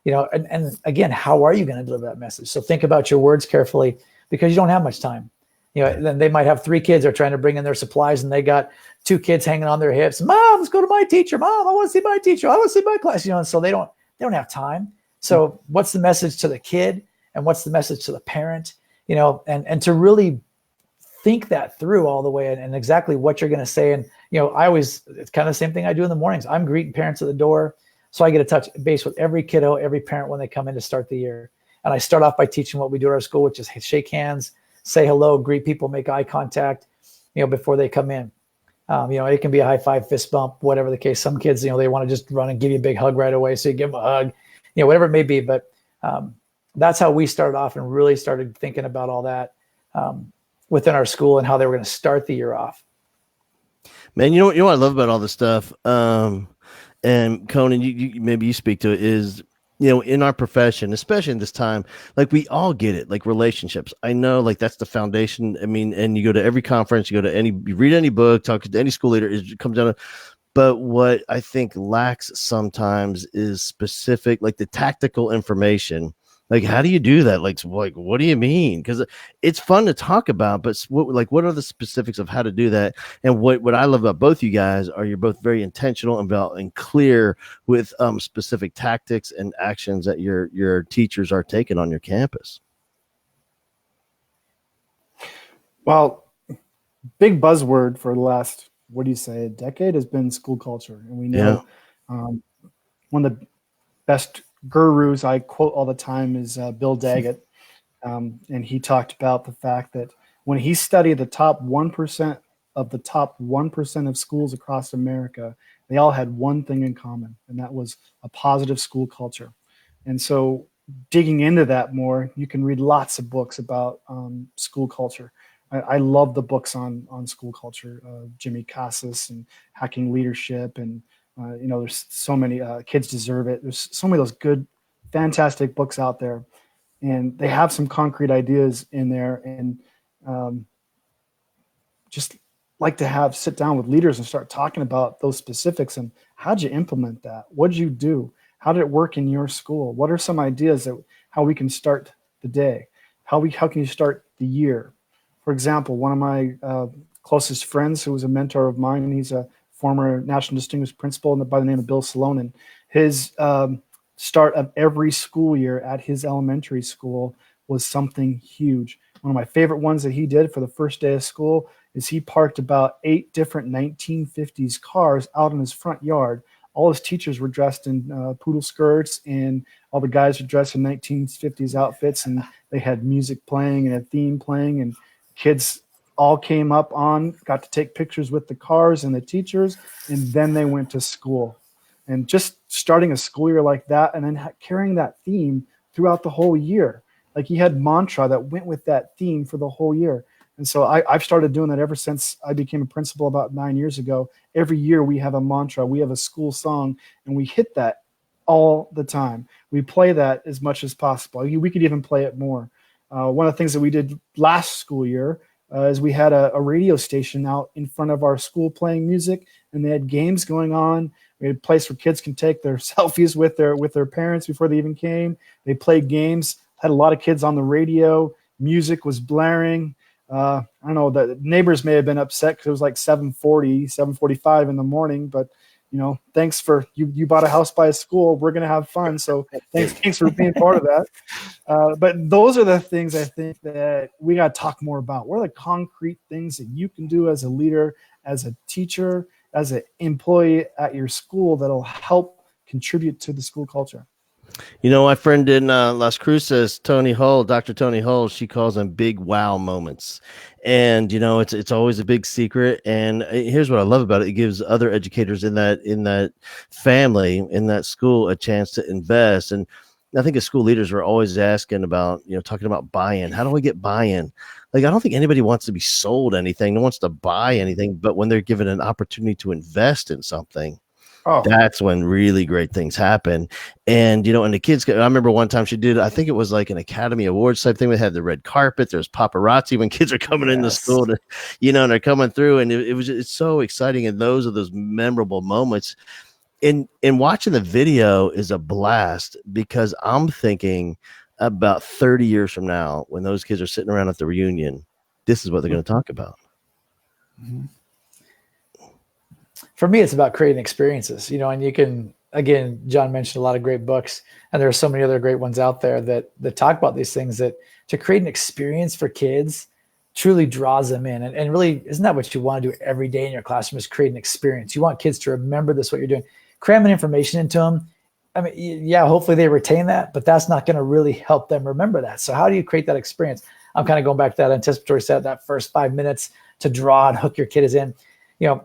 And again, how are you going to deliver that message? So think about your words carefully, because you don't have much time. Then they might have 3 kids they're trying to bring in their supplies, and they got 2 kids hanging on their hips. Mom, let's go to my teacher. Mom, I want to see my teacher. I want to see my class. And so they don't have time. So what's the message to the kid, and what's the message to the parent? And to really think that through all the way, and exactly what you're going to say. And it's kind of the same thing I do in the mornings. I'm greeting parents at the door, so I get to touch base with every kiddo, every parent when they come in to start the year. And I start off by teaching what we do at our school, which is shake hands, say hello, greet people, make eye contact, before they come in. It can be a high five, fist bump, whatever the case. Some kids, they want to just run and give you a big hug right away. So you give them a hug, whatever it may be. But that's how we started off and really started thinking about all that within our school and how they were going to start the year off. Man, you know what I love about all this stuff, and Konen, you maybe you speak to it, is in our profession, especially in this time, like we all get it, like relationships. I know, like that's the foundation. I mean, and you go to every conference, you read any book, talk to any school leader, it comes down to. But what I think lacks sometimes is specific, like the tactical information. Like, how do you do that? Like, what do you mean? Because it's fun to talk about, but what are the specifics of how to do that? And what I love about both you guys are you're both very intentional and clear with specific tactics and actions that your teachers are taking on your campus. Well, big buzzword for the last, a decade has been school culture. And we know one of the best gurus I quote all the time is Bill Daggett. And he talked about the fact that when he studied the top 1% of schools across America, they all had one thing in common, and that was a positive school culture. And so digging into that more, you can read lots of books about school culture. I love the books on school culture, Jimmy Casas and Hacking Leadership, and there's so many Kids Deserve It. There's so many of those good, fantastic books out there, and they have some concrete ideas in there. And just like to sit down with leaders and start talking about those specifics and how'd you implement that? What'd you do? How did it work in your school? What are some ideas how we can start the day? How can you start the year? For example, one of my closest friends who was a mentor of mine, and he's a former National Distinguished Principal by the name of Bill Salonen. His start of every school year at his elementary school was something huge. One of my favorite ones that he did for the first day of school is he parked about 8 different 1950s cars out in his front yard. All his teachers were dressed in poodle skirts, and all the guys were dressed in 1950s outfits, and they had music playing and a theme playing, and kids all came up got to take pictures with the cars and the teachers, and then they went to school. And just starting a school year like that, and then carrying that theme throughout the whole year. Like he had mantra that went with that theme for the whole year. And so I've started doing that ever since I became a principal about 9 years ago. Every year we have a mantra, we have a school song, and we hit that all the time. We play that as much as possible. We could even play it more. One of the things that we did last school year is we had a radio station out in front of our school playing music, and they had games going on. We had a place where kids can take their selfies with their parents before they even came. They played games, had a lot of kids on the radio. Music was blaring. I don't know, the neighbors may have been upset because it was like 7:45 in the morning, but thanks for you bought a house by a school. We're going to have fun. So thanks for being part of that. But those are the things I think that we got to talk more about. What are the concrete things that you can do as a leader, as a teacher, as an employee at your school that'll help contribute to the school culture? My friend in Las Cruces, Dr. Tony Hull, she calls them big wow moments. And, it's always a big secret. And here's what I love about it. It gives other educators in that family, in that school, a chance to invest. And I think as school leaders, we're always asking about, talking about buy-in. How do we get buy-in? Like, I don't think anybody wants to be sold anything. No one wants to buy anything. But when they're given an opportunity to invest in something, that's when really great things happen. And, and the kids, I remember one time she did, I think it was like an Academy Awards type thing. We had the red carpet. There's paparazzi when kids are coming into school to, and they're coming through. And it's so exciting. And those are those memorable moments. And watching the video is a blast because I'm thinking about 30 years from now, when those kids are sitting around at the reunion, this is what they're going to talk about. Mm-hmm. For me, it's about creating experiences, and you can, again, John mentioned a lot of great books, and there are so many other great ones out there that talk about these things, that to create an experience for kids truly draws them in. And really, isn't that what you want to do every day in your classroom, is create an experience? You want kids to remember this, what you're doing, cramming information into them. I mean, yeah, hopefully they retain that, but that's not going to really help them remember that. So how do you create that experience? I'm kind of going back to that anticipatory set, that first 5 minutes to draw and hook your kids in. You know,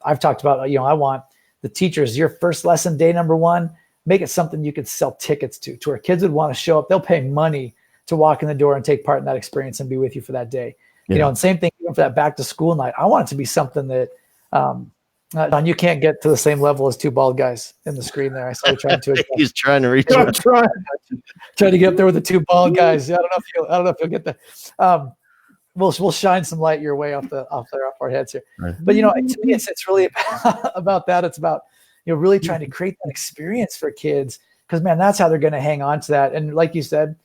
I've talked about, you know, I want the teachers, your first lesson, day number 1, make it something you could sell tickets to where kids would want to show up. They'll pay money to walk in the door and take part in that experience and be with you for that day. Yeah. You know, and same thing for that back to school night. I want it to be something that, Don, you can't get to the same level as 2 bald guys in the screen there. I saw you trying to. He's trying to reach. Trying to get up there with the 2 bald guys. I don't know if you'll get that. We'll shine some light your way off our heads here. Right. But you know, to me, it's really about that. It's about, you know, really trying to create that experience for kids, because man, that's how they're going to hang on to that. And like you said,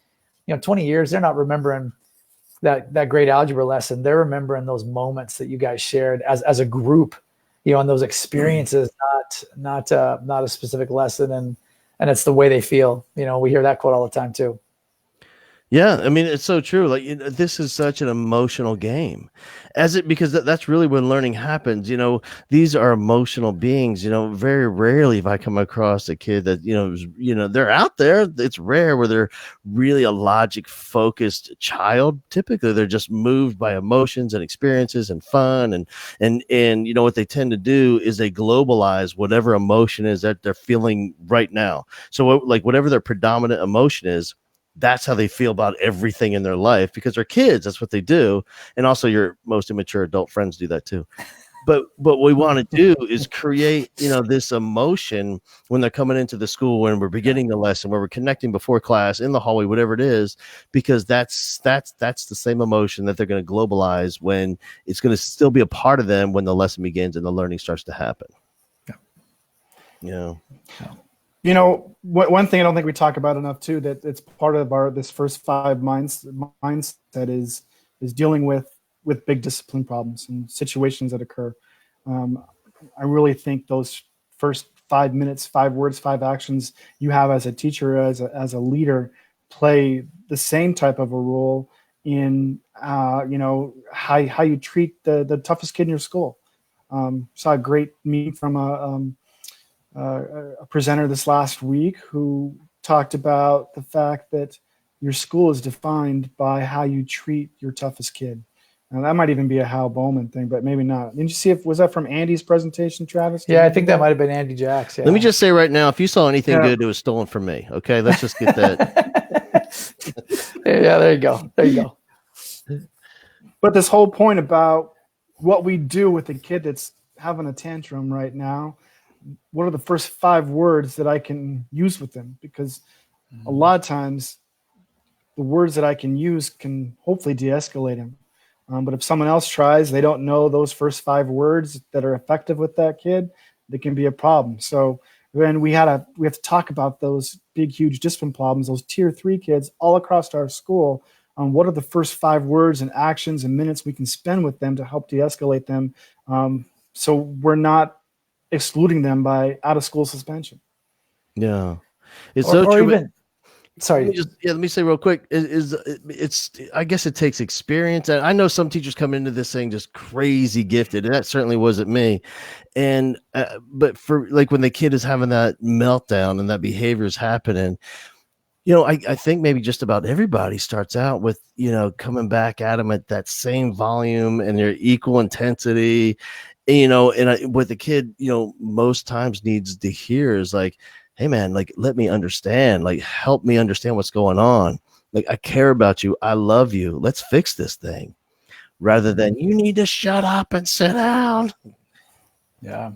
you know, 20 years, they're not remembering that great algebra lesson. They're remembering those moments that you guys shared as a group, you know, and those experiences, not a specific lesson. And it's the way they feel. You know, we hear that quote all the time too. Yeah, I mean, it's so true. Like, this is such an emotional game, because that's really when learning happens. You know, these are emotional beings. You know, very rarely if I come across a kid that, you know, they're out there. It's rare where they're really a logic focused child. Typically, they're just moved by emotions and experiences and fun, and you know what they tend to do is they globalize whatever emotion is that they're feeling right now. So, like, whatever their predominant emotion is, that's how they feel about everything in their life, because they're kids. That's what they do. And also your most immature adult friends do that too. But what we want to do is create, you know, this emotion when they're coming into the school, when we're beginning the lesson, where we're connecting before class, in the hallway, whatever it is, because that's the same emotion that they're going to globalize when it's going to still be a part of them when the lesson begins and the learning starts to happen. Yeah. You know, one thing I don't think we talk about enough too, that it's part of this first 5 mindset is dealing with big discipline problems and situations that occur. I really think those first 5 minutes, 5 words, 5 actions you have as a teacher, as a leader, play the same type of a role in you know, how you treat the toughest kid in your school. Saw a great meme from a presenter this last week who talked about the fact that your school is defined by how you treat your toughest kid. And that might even be a Hal Bowman thing, but maybe not. Didn't you see was that from Andy's presentation, Travis? Yeah, I think that might have been Andy Jacks. Yeah. Let me just say right now, if you saw anything good, it was stolen from me. Okay, let's just get that. Yeah, there you go. There you go. But this whole point about what we do with a kid that's having a tantrum right now, what are the first 5 words that I can use with them? Because a lot of times the words that I can use can hopefully de-escalate him. But if someone else tries, they don't know those first 5 words that are effective with that kid, they can be a problem. So then we have to talk about those big, huge discipline problems, those tier 3 kids all across our school, on what are the first 5 words and actions and minutes we can spend with them to help de-escalate them, so we're not excluding them by out of school suspension. Yeah, it's so true. Even, sorry, let me say real quick. It's I guess it takes experience, and I know some teachers come into this thing just crazy gifted, and that certainly wasn't me. And but for like when the kid is having that meltdown and that behavior is happening, you know, I think maybe just about everybody starts out with, you know, coming back at them at that same volume and their equal intensity. You know, and what the kid, you know, most times needs to hear is like, hey man, like, let me understand, like, help me understand what's going on. Like, I care about you. I love you. Let's fix this thing, rather than you need to shut up and sit down. Yeah.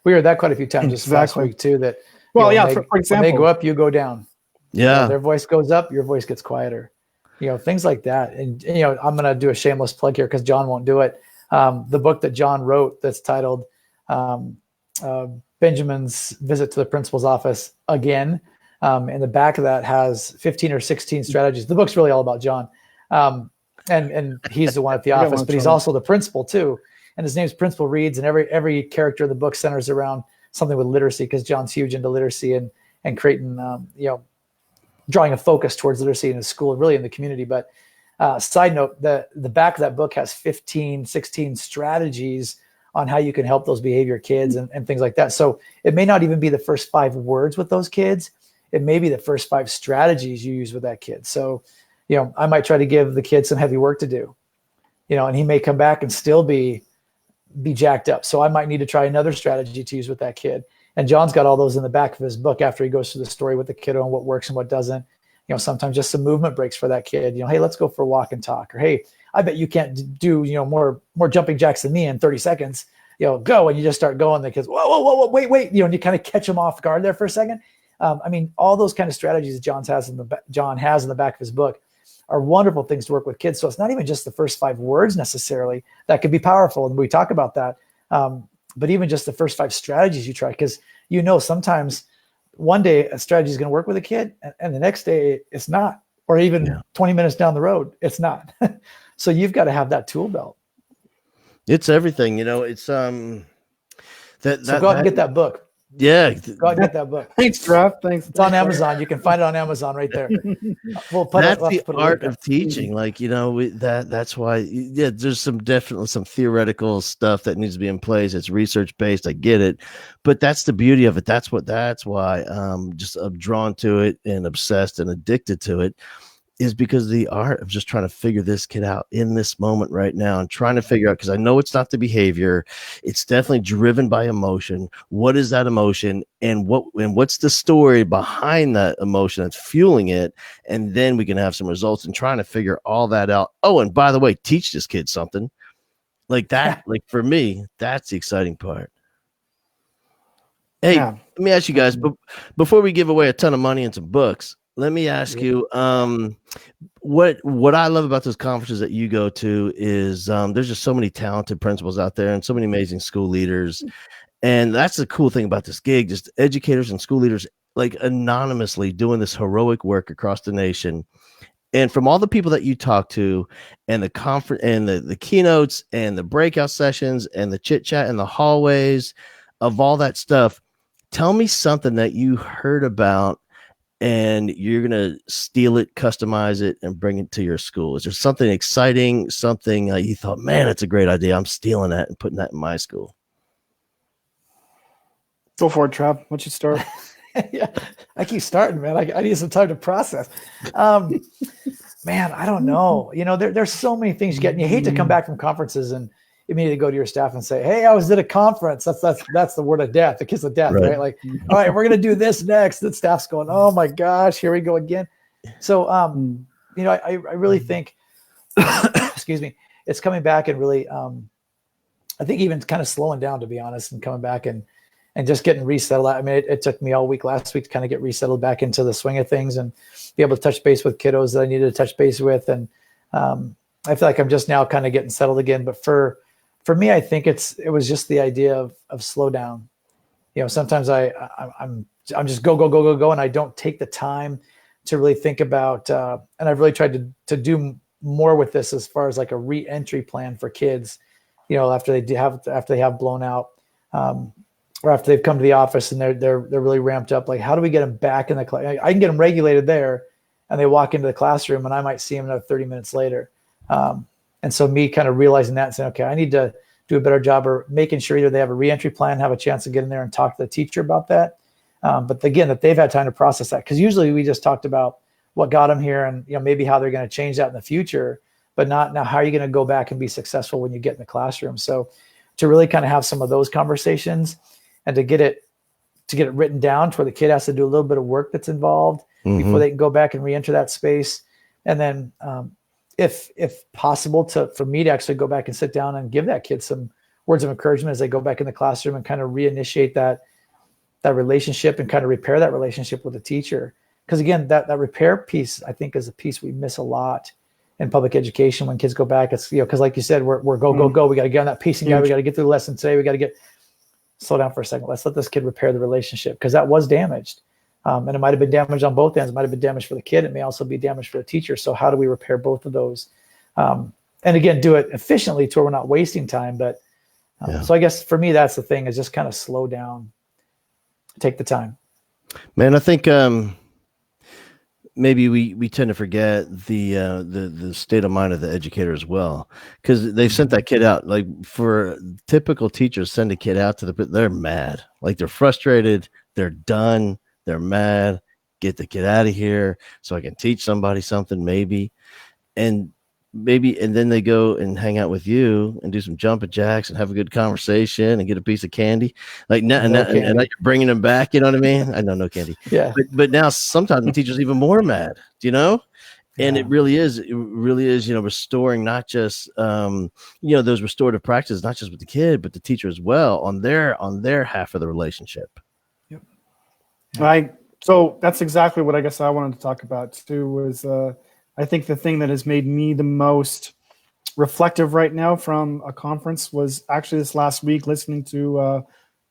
We heard that quite a few times this last week too, that, well, you know, yeah, for example, when they go up, you go down. Yeah. You know, their voice goes up, your voice gets quieter, you know, things like that. And, you know, I'm going to do a shameless plug here because John won't do it. The book that John wrote that's titled Benjamin's Visit to the Principal's Office Again. In the back of that has 15 or 16 strategies. The book's really all about John. And he's the one at the office, but he's also the principal too. And his name's Principal Reads, and every character in the book centers around something with literacy, because John's huge into literacy and creating, you know, drawing a focus towards literacy in his school and really in the community. But side note, the back of that book has 15, 16 strategies on how you can help those behavior kids and things like that. So it may not even be the first 5 words with those kids. It may be the first 5 strategies you use with that kid. So, I might try to give the kid some heavy work to do, and he may come back and still be jacked up. So I might need to try another strategy to use with that kid. And Jon's got all those in the back of his book after he goes through the story with the kiddo and what works and what doesn't. Sometimes just some movement breaks for that kid. Hey, let's go for a walk and talk. Or, hey, I bet you can't do, more jumping jacks than me in 30 seconds. Go. And you just start going. The kids, whoa, wait. And you kind of catch them off guard there for a second. All those kind of strategies that John has in the back of his book are wonderful things to work with kids. So it's not even just the first 5 words necessarily that could be powerful. And we talk about that. But even just the first 5 strategies you try, because sometimes one day a strategy is going to work with a kid and the next day it's not, or even 20 minutes down the road, it's not. So you've got to have that tool belt. It's everything, it's so go out and get that book. Yeah. Go out and get that book. Thanks, Trev. Thanks. It's on Amazon. You can find it on Amazon right there. That's the art of teaching. That's why, there's definitely some theoretical stuff that needs to be in place. It's research-based. I get it. But that's the beauty of it. That's why I'm drawn to it and obsessed and addicted to it, is because the art of just trying to figure this kid out in this moment right now and trying to figure out, because I know it's not the behavior. It's definitely driven by emotion. What is that emotion, and what's the story behind that emotion that's fueling it? And then we can have some results and trying to figure all that out. Oh, and by the way, teach this kid something like that. Like for me, that's the exciting part. Hey, let me ask you guys, but before we give away a ton of money and some books, let me ask you, what I love about those conferences that you go to is there's just so many talented principals out there and so many amazing school leaders. And that's the cool thing about this gig, just educators and school leaders anonymously doing this heroic work across the nation. And from all the people that you talk to and the conference and the keynotes and the breakout sessions and the chit chat in the hallways of all that stuff, tell me something that you heard about and you're going to steal it, customize it, and bring it to your school. Is there something exciting, something you thought, man, that's a great idea, I'm stealing that and putting that in my school? Go for it, Trev. Why don't you start? Yeah, I keep starting, man. I need some time to process. Man, I don't know. There's so many things you get, and you hate to come back from conferences and immediately go to your staff and say, hey, I was at a conference. That's the word of death, the kiss of death, right? Like, all right, we're going to do this next. The staff's going, oh my gosh, here we go again. So, I really think, excuse me, it's coming back and really, I think even kind of slowing down, to be honest, and coming back and just getting resettled. I mean, it took me all week last week to kind of get resettled back into the swing of things and be able to touch base with kiddos that I needed to touch base with. And I feel like I'm just now kind of getting settled again. But for me, I think it was just the idea of slow down. Sometimes I'm just go, and I don't take the time to really think about. And I've really tried to do more with this as far as like a re-entry plan for kids. After they have blown out, or after they've come to the office and they're really ramped up. Like, how do we get them back in the class? I can get them regulated there, and they walk into the classroom, and I might see them another 30 minutes later. And so me kind of realizing that and saying, okay, I need to do a better job or making sure either they have a reentry plan, have a chance to get in there and talk to the teacher about that. But again, that they've had time to process that. Because usually we just talked about what got them here and maybe how they're going to change that in the future, but not now how are you going to go back and be successful when you get in the classroom. So to really kind of have some of those conversations and to get it written down to where the kid has to do a little bit of work that's involved before they can go back and re-enter that space. And then if possible, for me to actually go back and sit down and give that kid some words of encouragement as they go back in the classroom and kind of reinitiate that relationship and kind of repair that relationship with the teacher. Because again, that repair piece, I think, is a piece we miss a lot in public education when kids go back. It's, because like you said, we're go. We got to get on that pacing guy. We got to get through the lesson today. We got to slow down for a second. Let's let this kid repair the relationship, because that was damaged. And it might have been damaged on both ends. It might have been damaged for the kid. It may also be damaged for the teacher. So how do we repair both of those? And again, do it efficiently to where we're not wasting time. But so I guess for me, that's the thing, is just kind of slow down, take the time. Man, I think maybe we tend to forget the state of mind of the educator as well, because they've sent that kid out. Like, for typical teachers, send a kid out they're mad, like they're frustrated, they're done, they're mad. Get the kid out of here so I can teach somebody something, maybe. And then they go and hang out with you and do some jumping jacks and have a good conversation and get a piece of candy. Like, now, No and now you're bringing them back. You know what I mean? I know, no candy. Yeah. But now sometimes the teacher's even more mad, and Yeah. it really is, restoring not just, those restorative practices, not just with the kid, but the teacher as well on their half of the relationship. Yep. So that's exactly what I guess I wanted to talk about too, was, I think the thing that has made me the most reflective right now from a conference was actually this last week, listening to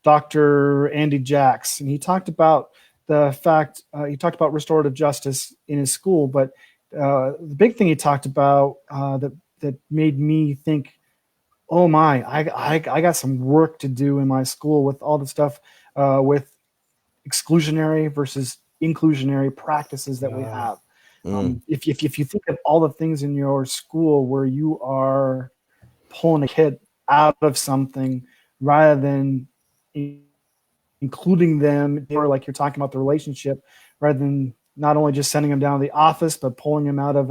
Dr. Andy Jacks. And he talked about the fact, he talked about restorative justice in his school, but the big thing he talked about that made me think, oh my, I got some work to do in my school with all the stuff with exclusionary versus inclusionary practices that we have. If you think of all the things in your school where you are pulling a kid out of something rather than including them, or like you're talking about the relationship, rather than not only just sending them down to the office, but pulling them out of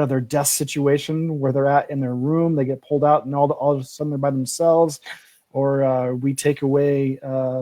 their desk situation where they're at in their room, they get pulled out and all of a sudden they're by themselves. Or we take away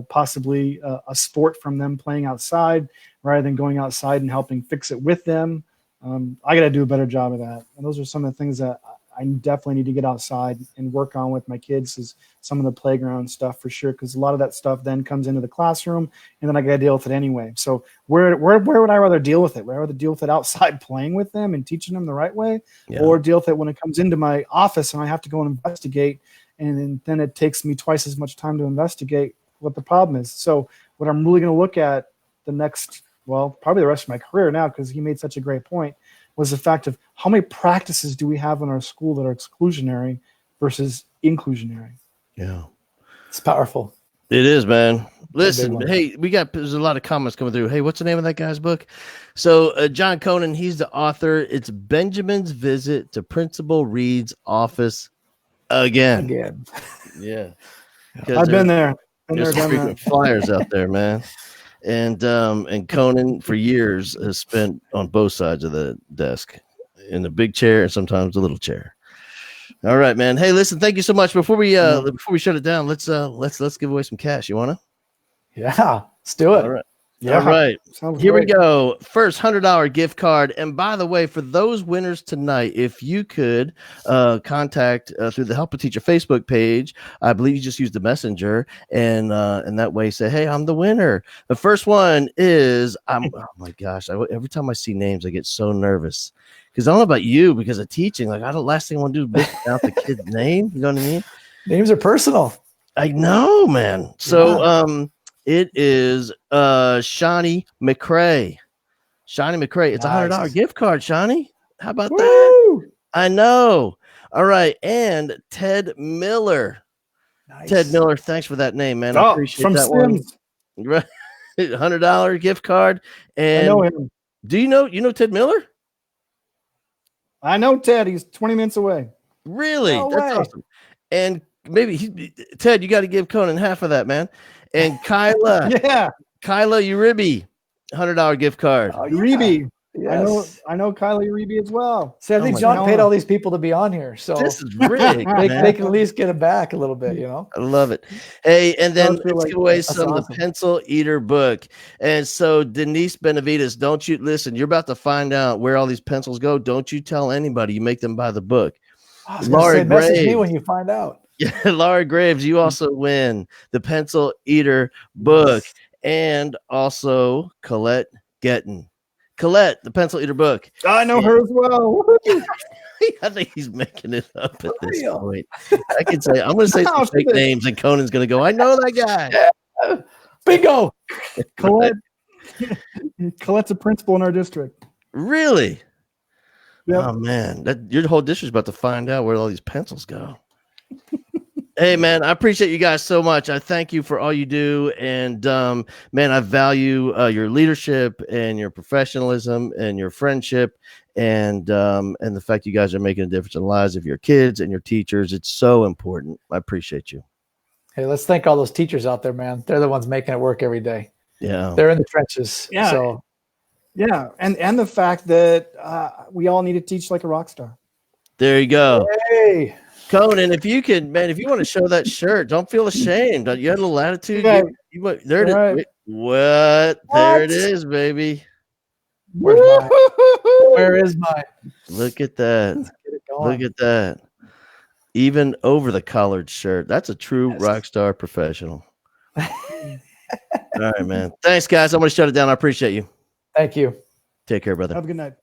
possibly a sport from them playing outside rather than going outside and helping fix it with them. I got to do a better job of that. And those are some of the things that I definitely need to get outside and work on with my kids, is some of the playground stuff for sure. Because a lot of that stuff then comes into the classroom and then I got to deal with it anyway. So where would I rather deal with it? Would I rather deal with it outside playing with them and teaching them the right way, or deal with it when it comes into my office and I have to go and investigate? And then it takes me twice as much time to investigate what the problem is. So what I'm really going to look at the next, probably the rest of my career now, because he made such a great point, was the fact of how many practices do we have in our school that are exclusionary versus inclusionary? Yeah. It's powerful. It is, man. Listen, hey, there's a lot of comments coming through. Hey, what's the name of that guy's book? So Jon Konen, he's the author. It's Benjamin's Visit to Principal Reed's Office again. Yeah. I've been there. There's some frequent flyers out there, man. And Konen for years has spent on both sides of the desk, in the big chair and sometimes the little chair. All right, man. Hey, listen, thank you so much. Before we shut it down, let's give away some cash. You wanna? Yeah, let's do it. All right. Yeah. All right. Sounds Here great. we go. First $100 gift card. And by the way, for those winners tonight, if you could contact through the Help a Teacher Facebook page, I believe you just use the messenger, and that way say, hey, I'm the winner. The first one is, oh my gosh, every time I see names, I get so nervous. Because I don't know about you, because of teaching, like last thing I want to do is miss out the kid's name. You know what I mean? Names are personal. I know, man. So it is Shawnee McCrae. Shawnee McCrae. It's $100 gift card, Shawnee. How about that? I know. All right. And Ted Miller. Nice. Ted Miller, thanks for that name, man. I appreciate from that Sims. one. Right. $100 gift card. And I know him. Do you know Ted Miller? I know Ted. He's 20 minutes away. Really? No That's way. awesome. And maybe Ted, you got to give Konen half of that, man. And Kyla, Kyla Uribe, $100 gift card. Uribe. Yes. I know Kylie Uribe as well. See, I think John paid all these people to be on here, so this is rigged. they can at least get it back a little bit, I love it. Hey, and then let's give away some of the awesome. Pencil Eater book. And so Denise Benavides, don't you listen? You're about to find out where all these pencils go. Don't you tell anybody. You make them buy the book. Laura Graves, message me when you find out. Yeah, Laura Graves, you also win the Pencil Eater book, and also Colette Getton. Colette, the Pencil Eater book. I know her as well. I think he's making it up at this point. I can say, I'm going to say some fake names, and Conan's going to go, I know that guy. Bingo. Colette's a principal in our district. Really? Yep. Oh, man. Your whole district's about to find out where all these pencils go. Hey, man, I appreciate you guys so much. I thank you for all you do. And, man, I value your leadership and your professionalism and your friendship and the fact you guys are making a difference in the lives of your kids and your teachers. It's so important. I appreciate you. Hey, let's thank all those teachers out there, man. They're the ones making it work every day. Yeah. They're in the trenches. Yeah. So Yeah. And the fact that we all need to teach like a rock star. There you go. hey. Konen, if you can, man, if you want to show that shirt, don't feel ashamed. You had a little attitude. Yeah. There it is. Right. What? There it is, baby. Where's mine? Where is mine? Look at that. Let's get it going. Look at that. Even over the collared shirt. That's a true rock star professional. All right, man. Thanks, guys. I'm going to shut it down. I appreciate you. Thank you. Take care, brother. Have a good night.